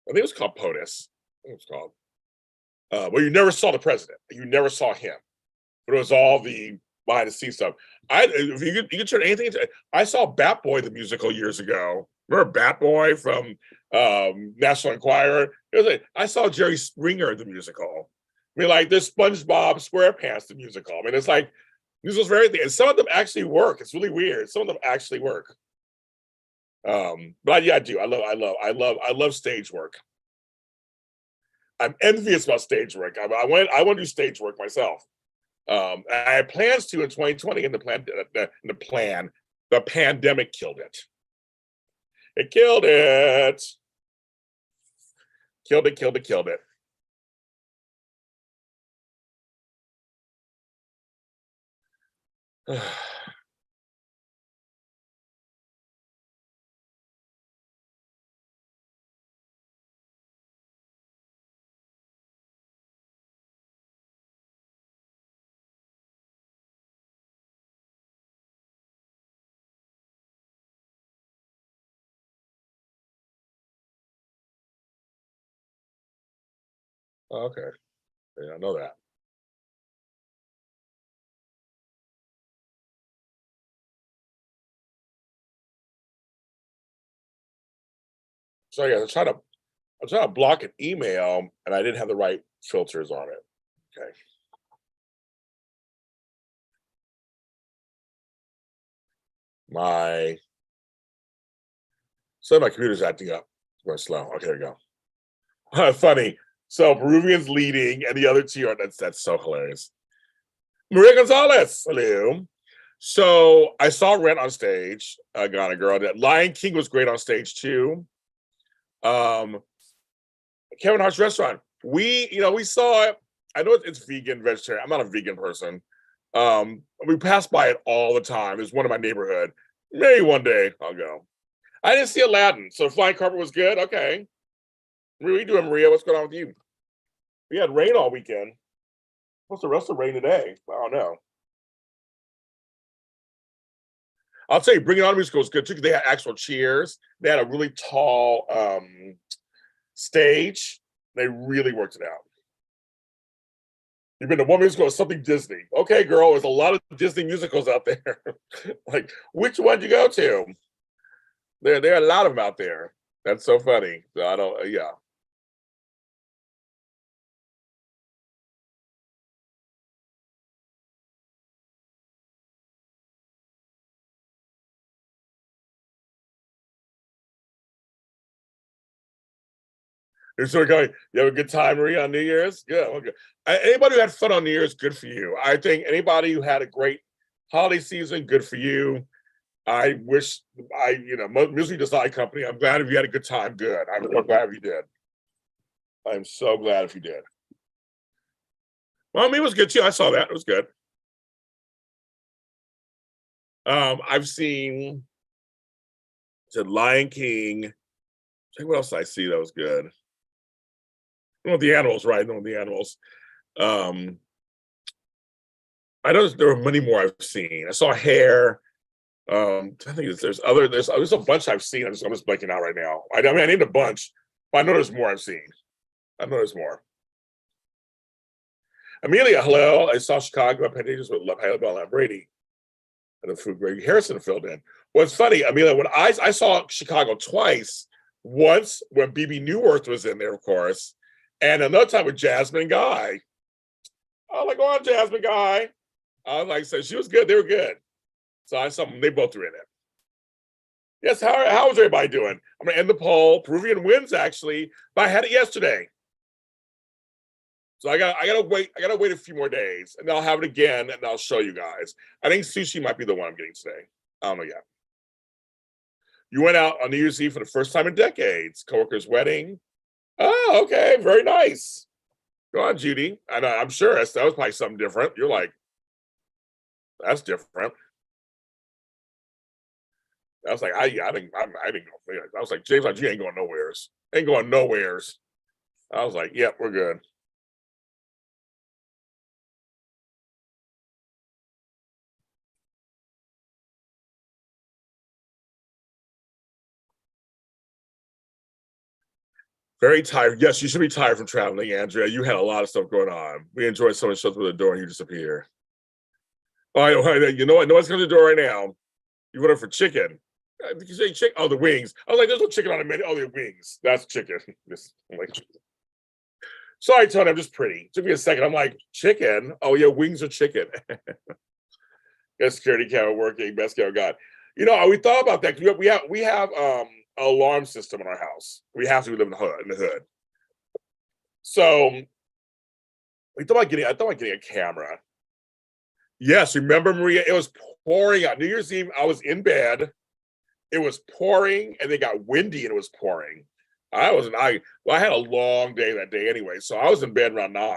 I think it was called POTUS. I think it was called. Well, you never saw the president. You never saw him. But it was all the behind the scenes stuff. If you could turn anything into, I saw Bat Boy the musical years ago. Remember Bat Boy from National Enquirer? I saw Jerry Springer the musical. I mean, like there's SpongeBob SquarePants the musical. I mean, it's like musicals for everything, and some of them actually work. It's really weird. Some of them actually work. But yeah, I do. I love stage work. I'm envious about stage work. I want to do stage work myself. I had plans to in 2020, and the pandemic killed it. It killed it. Killed it. Okay. Yeah, I know that. So yeah, I'm trying to block an email and I didn't have the right filters on it. Okay. My computer's acting up. It's going slow. Okay, there we go. Funny. So Peruvian's leading and the other two are that's so hilarious. Maria Gonzalez, hello. So I saw Rent on stage, Ghana Girl. Lion King was great on stage too. Kevin Hart's restaurant. We saw it. I know it's vegan, vegetarian. I'm not a vegan person. We pass by it all the time. There's one in my neighborhood. Maybe one day I'll go. I didn't see Aladdin, so Flying Carpet was good. Okay. What are you doing, Maria? What's going on with you? We had rain all weekend. What's the rest of the rain today? I don't know. I'll tell you, Bring It On musical was good too because they had actual cheers. They had a really tall stage. They really worked it out. You've been to one musical or something Disney. Okay, girl, there's a lot of Disney musicals out there. Like, which one you go to? There are a lot of them out there. That's so funny. So I don't, yeah. You're sort of going, you have a good time, Maria, on New Year's? Yeah, okay. Anybody who had fun on New Year's, good for you. I think anybody who had a great holiday season, good for you. I wish Music Design Company, I'm glad if you had a good time, good. I'm so glad if you did. I'm so glad if you did. Well, I mean, it was good too. I saw that. It was good. I've seen Lion King. What else did I see that was good? The animals, right? The animals. I know there were many more I've seen. I saw Hair. I think there's a bunch I've seen. I'm just blanking out right now. I mean, I named a bunch, but I know there's more I've seen. I know there's more. Amelia, hello. I saw Chicago Pantages with Bell and Brady. And the food Greg Harrison filled in. What's funny, Amelia, when I saw Chicago twice, once when BB Newworth was in there, of course, and another time with Jasmine Guy. I was like, oh, Jasmine Guy. I was like, so she was good. They were good. So I saw them. They both were in it. Yes, how is everybody doing? I'm going to end the poll. Peruvian wins, actually, but I had it yesterday. So I gotta wait a few more days, and I'll have it again, and I'll show you guys. I think sushi might be the one I'm getting today. I don't know yet. You went out on New Year's Eve for the first time in decades. Coworker's wedding. Oh, okay, very nice. Go on, Judy. I'm sure that was probably something different. You're like, that's different. I was like, I didn't go. I was like, James, like, you ain't going nowheres. Ain't going nowheres. I was like, yep, we're good. Very tired. Yes, you should be tired from traveling, Andrea. You had a lot of stuff going on. We enjoyed so much stuff through the door, and you disappear. Oh, you know what? No one's coming to the door right now. You ordered for chicken. Did you say chicken? Oh, the wings. I was like, there's no chicken on the menu. Oh, the wings. That's chicken. I'm like, sorry, Tony. I'm just pretty. It took me a second. I'm like, chicken? Oh, yeah, wings are chicken. Got security camera working. Best camera got. You know, we thought about that. We have an alarm system in our house. We have to live in the hood. So I thought about getting a camera. Yes, remember, Maria? It was pouring out. New Year's Eve, I was in bed. It was pouring, and it got windy, and it was pouring. I had a long day that day anyway, so I was in bed around 9.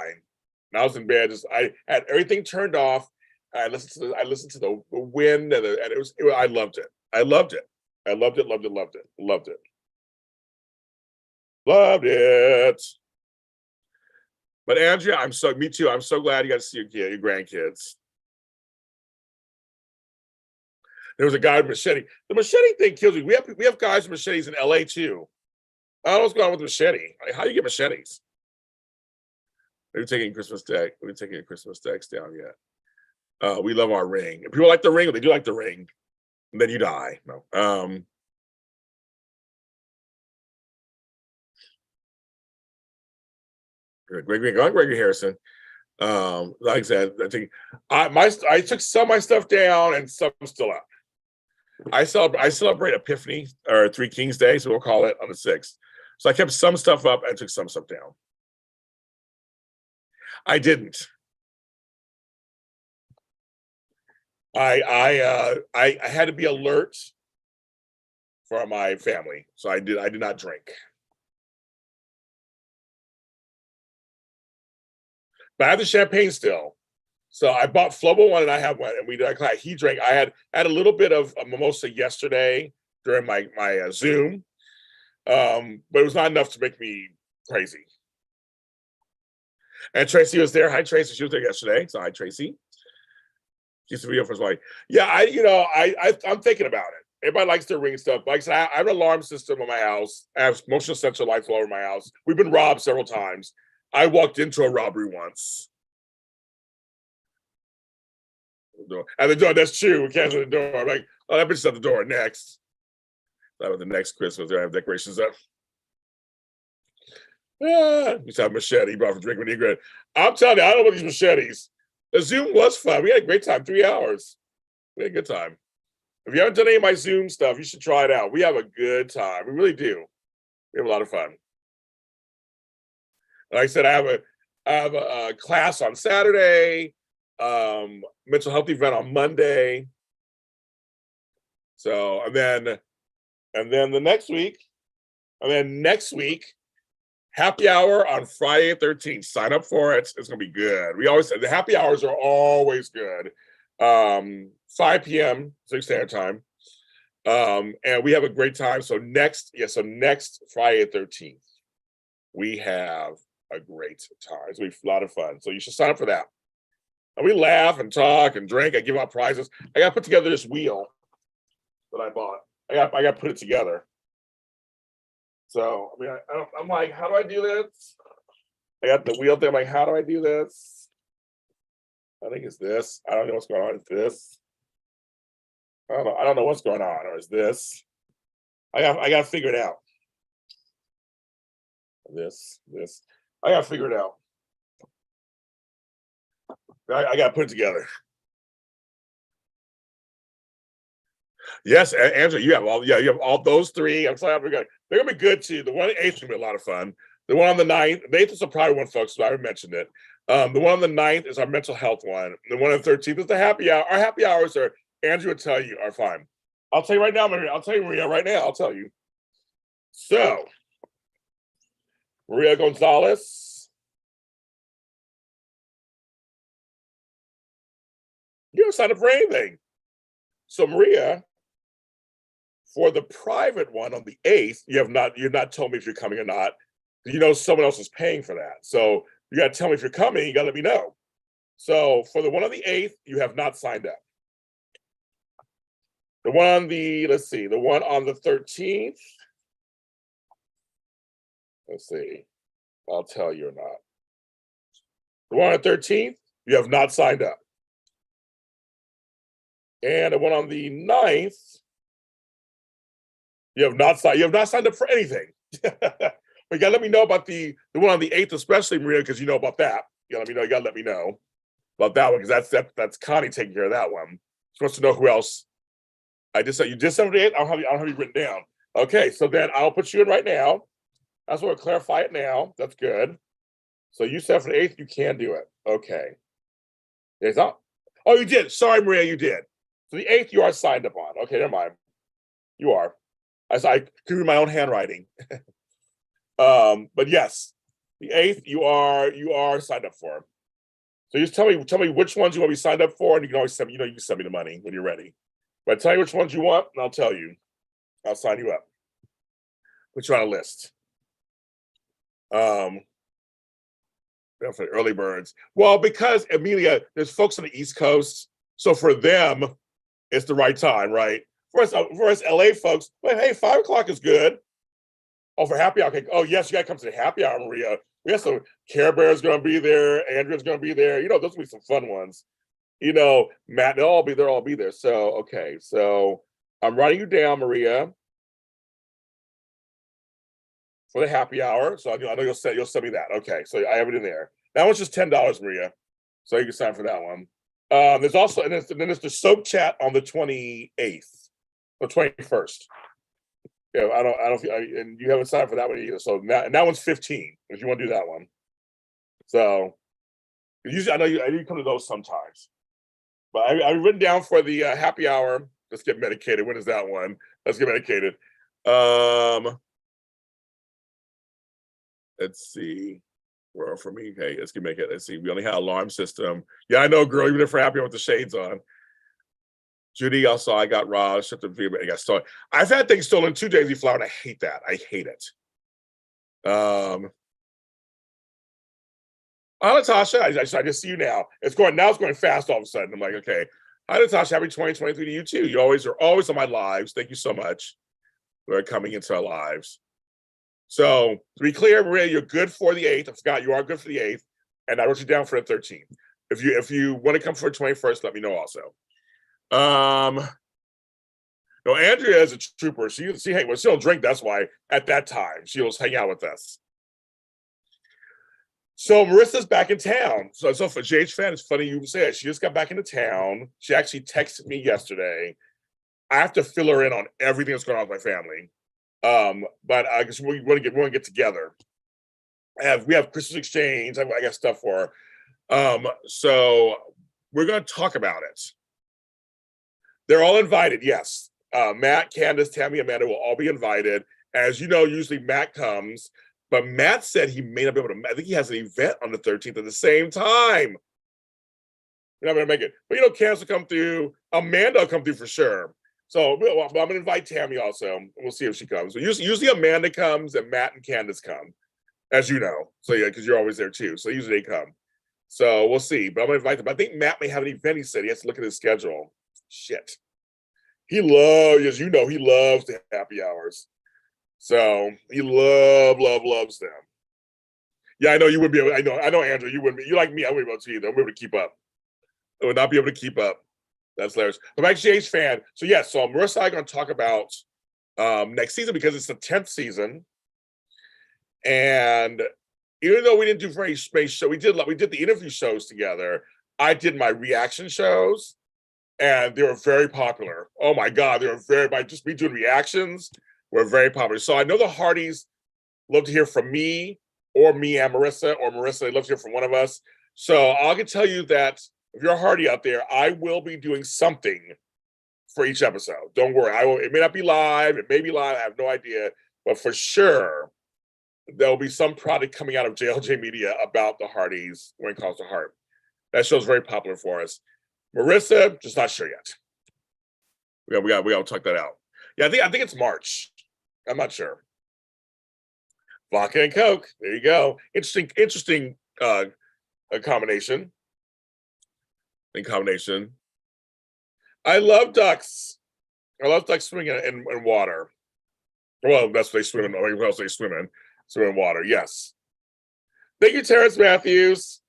And I was in bed, I had everything turned off. I listened to the wind, and I loved it. I loved it. I loved it, loved it, loved it, loved it. Loved it. But Andrea, me too. I'm so glad you got to see your grandkids. There was a guy with a machete. The machete thing kills me. We have guys with machetes in LA too. I don't know what's going on with the machete. Like, how do you get machetes? We're taking Christmas decks down yet. We love our ring. If people like the ring, they do like the ring, and then you die. No. Gregory Harrison. Like I said, I took some of my stuff down and some still up. I celebrate Epiphany or Three Kings Day, so we'll call it on the 6th. So I kept some stuff up and took some stuff down. I didn't. I had to be alert for my family, so I did not drink. But I have the champagne still. So I bought Flobo one, and I have one, and he drank. I had a little bit of a mimosa yesterday during my Zoom, but it was not enough to make me crazy. And Tracy was there. Hi, Tracy. She was there yesterday. So hi, Tracy. She's the video for his wife. Yeah, I'm thinking about it. Everybody likes their ring stuff. Like I said, I have an alarm system in my house. I have motion sensor lights all over my house. We've been robbed several times. I walked into a robbery once. And the door, that's true. We can't the door. I'm like, oh, that bitch is at the door next. That was the next Christmas. They have decorations up. We saw a machete brought for drink when he grabbed. I'm telling you, I don't know about these machetes. The Zoom was fun. We had a great time, 3 hours. We had a good time. If you haven't done any of my Zoom stuff, you should try it out. We have a good time. We really do. We have a lot of fun. Like I said, I have a class on Saturday, mental health event on Monday. So, and then next week, happy hour on Friday the 13th. Sign up for it. It's gonna be good. We always say the happy hours are always good. 5 p.m. 6 standard time. And we have a great time. So next Friday the 13th, we have a great time. It's gonna be a lot of fun. So you should sign up for that. And we laugh and talk and drink. I give out prizes. I got to put together this wheel that I bought. I got to put it together. So I mean, I'm like, how do I do this? I got the wheel thing. I'm like, how do I do this? I think it's this. I don't know what's going on. It's this. I don't know what's going on. Or is this? I got to figure it out. This. I got to figure it out. I got to put it together. Yes, Angela, you have all those three. I'm sorry, they're gonna be good too. The 1/8 is gonna be a lot of fun. The one on the 9th, the 8th is a private one, folks, so I haven't mentioned it. The one on the 9th is our mental health one. The one on the 13th is the happy hour. Our happy hours are, Andrew would tell you, are fine. I'll tell you right now, Maria. I'll tell you, Maria, right now. I'll tell you. So, Maria Gonzalez. You haven't signed up for anything. So, Maria, for the private one on the 8th, you've not told me if you're coming or not. You know someone else is paying for that. So you got to tell me if you're coming, you got to let me know. So for the one on the 8th, you have not signed up. The one on the, let's see, the one on the 13th. Let's see, I'll tell you or not. The one on the 13th, you have not signed up. And the one on the 9th, you have not signed up for anything. But you gotta let me know about the one on the 8th, especially, Maria, because you know about that. You gotta let me know about that one, because that's Connie taking care of that one. She wants to know who else. You just said the 8th. I don't have you written down. Okay, so then I'll put you in right now. That's what we'll clarify it now. That's good. So you said for the 8th you can do it. Okay. It's not. Oh, you did. Sorry, Maria, you did. So the 8th you are signed up on. Okay, never mind. You are. I could read my own handwriting. But yes, the 8th you are signed up for. So just tell me which ones you want to be signed up for, and you can always send me, you can send me the money when you're ready. But tell you which ones you want, and I'll tell you. I'll sign you up. Put you on a list. For the early birds. Well, because Amelia, there's folks on the East Coast, so for them, it's the right time, right? For us LA folks, well, hey, 5 o'clock is good. Oh, for happy hour. Okay. Oh, yes, you gotta come to the happy hour, Maria. We have some Care Bear's gonna be there, Andrew's gonna be there. Those will be some fun ones. Matt, they'll all be there. So okay, so I'm writing you down, Maria, for the happy hour. So I know you'll send me that. Okay, so I have it in there. That one's just $10, Maria. So you can sign for that one. There's also, and then there's the soap chat on the 28th or 21st. Yeah, I don't, and you haven't signed for that one either. So now, and that one's 15 if you want to do that one. So usually, I know you come to those sometimes, but I've written down for the happy hour. Let's get medicated. When is that one? Let's get medicated. Let's see. Well, for me, hey, let's get medicated. Let's see. We only had alarm system. Yeah, I know, girl. Even if we're happy with the shades on. Judy, also, I got robbed, shipped the video, I got stolen. I've had things stolen 2 days before, and I hate that. I hate it. Hi, Natasha. I just see you now. It's going fast all of a sudden. I'm like, okay. Hi, Natasha. Happy 2023 to you too. You are always on my lives. Thank you so much for coming into our lives. So to be clear, Maria, you're good for the 8th. I forgot you are good for the 8th, and I wrote you down for the 13th. If you want to come for the 21st, let me know also. No, Andrea is a trooper. She don't drink. That's why at that time she was hanging out with us. So Marissa's back in town. So for JH fan, it's funny you say it. She just got back into town. She actually texted me yesterday. I have to fill her in on everything that's going on with my family. But I guess we want to get together. We have Christmas exchange. I got stuff for her. So we're going to talk about it. They're all invited, yes. Matt, Candace, Tammy, Amanda will all be invited. As you know, usually Matt comes, but Matt said he may not be able to. I think he has an event on the 13th at the same time. We're not going to make it. But Candace will come through. Amanda will come through for sure. So I'm going to invite Tammy also. We'll see if she comes. So usually Amanda comes and Matt and Candace come, as you know. So yeah, because you're always there too. So usually they come. So we'll see. But I'm going to invite them. But I think Matt may have an event. He said he has to look at his schedule. Shit. He loves, as you know, he loves the happy hours. So he loves them. Yeah, I know you wouldn't be able, I know, Andrew, you wouldn't be, you like me, I wouldn't be able to either. I wouldn't be able to keep up. I would not be able to keep up. That's hilarious. I'm actually a fan. So yes, so Marissa and I are going to talk about next season because it's the 10th season. And even though we didn't do very space show, we did the interview shows together. I did my reaction shows. And they were very popular. Oh my God, they were by just me doing reactions, were very popular. So I know the Hardys love to hear from me or me and Marissa, or Marissa lives here from one of us. So I can tell you that if you're a Hardy out there, I will be doing something for each episode. Don't worry. It may not be live. It may be live. I have no idea. But for sure, there'll be some product coming out of JLJ Media about the Hardys when it comes to Heart. That show's very popular for us. Marissa, just not sure yet. We got to check that out. Yeah, I think it's March. I'm not sure. Vodka and Coke. There you go. Interesting combination. I love ducks. I love ducks swimming in water. Well, that's what they swim in. What else they swim in? Swim in water. Yes. Thank you, Terrence Matthews.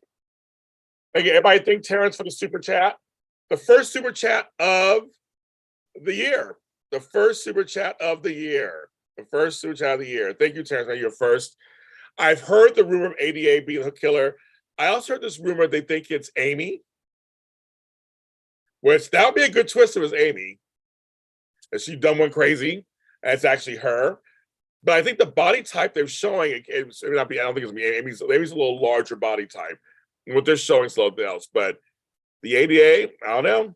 Thank you. Everybody thank Terrence for the super chat. The first super chat of the year. The first super chat of the year. Thank you, Terrence. You're first. I've heard the rumor of ADA being the hook killer. I also heard this rumor they think it's Amy. Which that would be a good twist if it was Amy. And she done one crazy. And it's actually her. But I think the body type they're showing, it may not be, I don't think it's me. Amy's a little larger body type. And what they're showing is a little bit else. But the ADA, I don't know.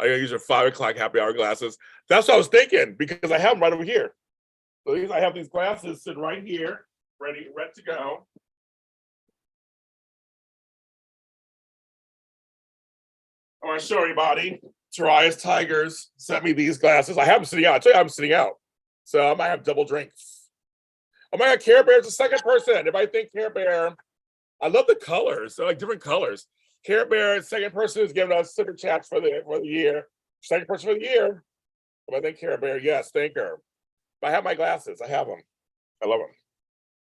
I'm gonna use your 5 o'clock happy hour glasses. That's what I was thinking, because I have them right over here. So I have these glasses sitting right here, ready to go. I want to show everybody. Tarias Tigers sent me these glasses. I have them sitting out. I tell you, I'm sitting out. So I might have double drinks. Oh my God, Care Bear's the second person. If I think Care Bear, I love the colors. They're like different colors. Care Bear, second person, is giving us super chats for the year. Second person for the year. If I think Care Bear, yes, thank her. But I have my glasses. I have them. I love them.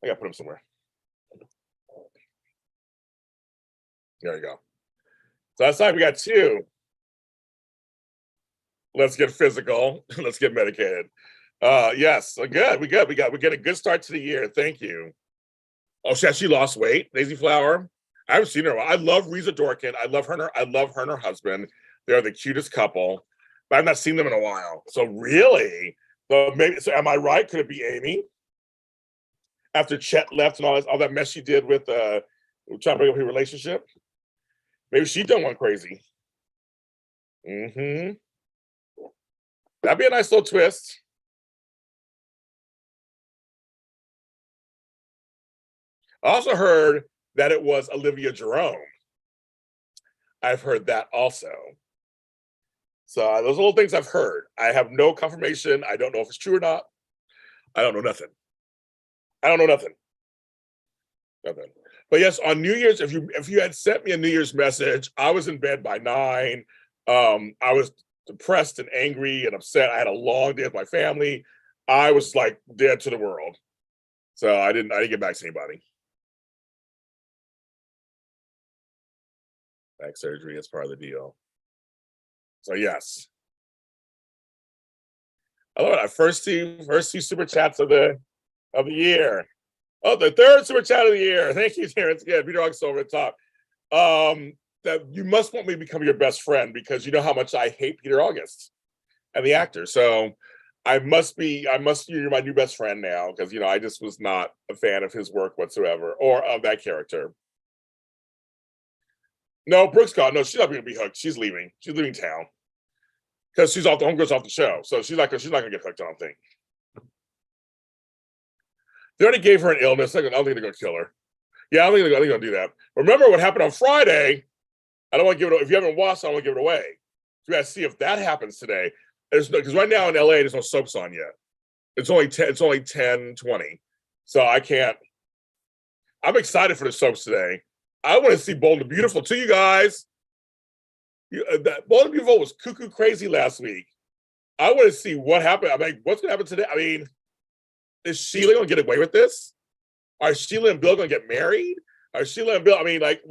I gotta put them somewhere. There you go. So that's time we got 2. Let's get physical. Let's get medicated. Yes, good. We get a good start to the year. Thank you. Oh, she lost weight. Daisy Flower. I haven't seen her. I love Reza Dorkin. I love her and her husband. They're the cutest couple. But I've not seen them in a while. So really, so am I right? Could it be Amy? After Chet left and all that mess she did with trying to break up her relationship. Maybe she done one crazy. That'd be a nice little twist. I also heard that it was Olivia Jerome. I've heard that also. So those are little things I've heard. I have no confirmation. I don't know if it's true or not. I don't know nothing. Nothing. But yes, on New Year's, if you had sent me a New Year's message, I was in bed by 9. I was depressed and angry and upset. I had a long day with my family. I was like dead to the world. So I didn't get back to anybody. Back surgery is part of the deal. So yes. I love it. First two super chats of the year. Oh, the third super chat of the year. Thank you, Terrence. Yeah, Peter August over the top. That you must want me to become your best friend, because you know how much I hate Peter August and the actor. So I must be you're my new best friend now, because I just was not a fan of his work whatsoever, or of that character. No, Brooke's gone. No, she's not going to be hooked. She's leaving. She's leaving town because she's off. The homegirl's off the show, so she's not going to get hooked. I don't think. They already gave her an illness. I don't think they're going to kill her. Yeah, I don't think they're going to do that. Remember what happened on Friday? I don't want to give it. If you haven't watched, I don't want to give it away. So we got to see if that happens today. Because right now in LA, there's no soaps on yet. It's only 10:20. So I can't. I'm excited for the soaps today. I want to see Bold and Beautiful too, you guys. Bold and Beautiful was cuckoo crazy last week. I want to see what happened. I mean, what's going to happen today? I mean, is Sheila going to get away with this? Are Sheila and Bill going to get married? Are Sheila and Bill? I mean, like,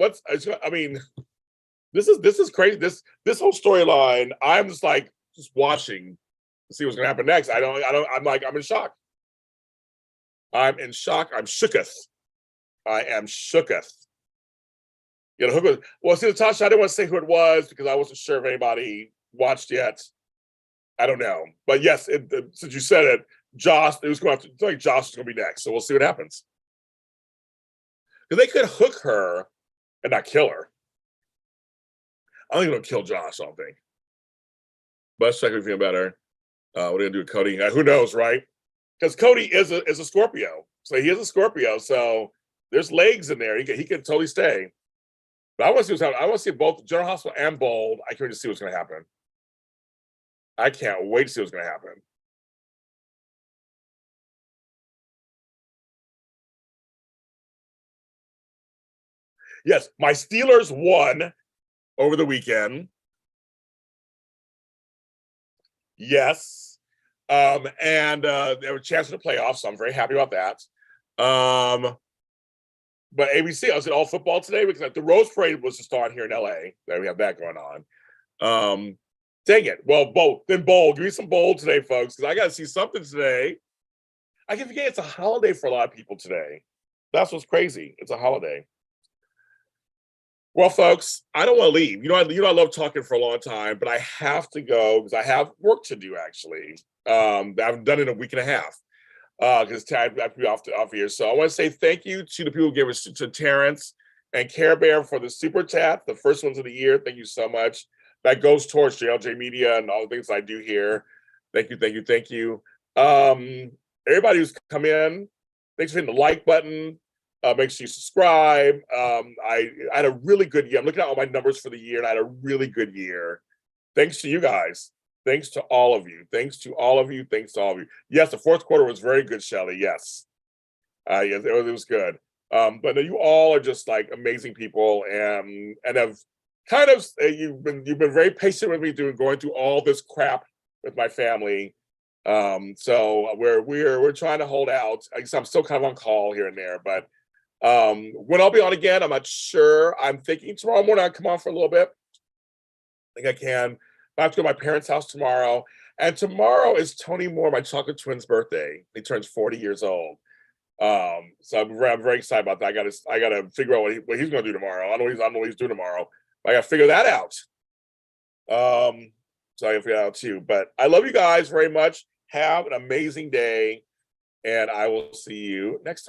this is crazy. This whole storyline, I'm just watching to see what's going to happen next. I'm in shock. I'm in shock. I'm shooketh. I am shooketh. Well, see, Natasha, I didn't want to say who it was because I wasn't sure if anybody watched yet. I don't know. But yes, since you said it, Josh, it was going to like Josh is going to be next. So we'll see what happens. Because they could hook her and not kill her. I don't think it'll kill Josh, I don't think. But let's check if we feel better. What are we gonna do with Cody? Who knows, right? Because Cody is a Scorpio. So he is a Scorpio. So there's legs in there. He can totally stay. But I want to see what's happening. I want to see both General Hospital and Bold. I can't wait to see what's going to happen. I can't wait to see what's going to happen. Yes, my Steelers won over the weekend. Yes. And they were a chance for the playoffs, so I'm very happy about that. But ABC, I was at all football today because the Rose Parade was just on here in LA. There we have that going on. Dang it. Well, bold. Give me some bold today, folks, because I got to see something today. I can forget it's a holiday for a lot of people today. That's what's crazy. It's a holiday. Well, folks, I don't want to leave. I love talking for a long time, but I have to go because I have work to do, actually. I've done it in a week and a half because I have to be off here. So I want to say thank you to the people who gave us to Terrence and Care Bear for the super chat, the first ones of the year. Thank you so much. That goes towards JLJ Media and all the things I do here. Thank you. Everybody who's come in, thanks for hitting the like button. Make sure you subscribe. I had a really good year. I'm looking at all my numbers for the year, and I had a really good year. Thanks to you guys. Thanks to all of you. Thanks to all of you. Yes, the fourth quarter was very good, Shelly. Yes. Yes, it was good. But you all are just like amazing people, and have kind of you've been very patient with me going through all this crap with my family. So we're trying to hold out. I'm still kind of on call here and there, but when I'll be on again, I'm not sure. I'm thinking tomorrow morning I'll come on for a little bit. I think I can. I have to go to my parents' house tomorrow. And tomorrow is Tony Moore, my chocolate twin's birthday. He turns 40 years old. So I'm very excited about that. I gotta figure out what he's gonna do tomorrow. I don't know what he's doing tomorrow. I gotta figure that out. So I gotta figure that out too. But I love you guys very much. Have an amazing day, and I will see you next time.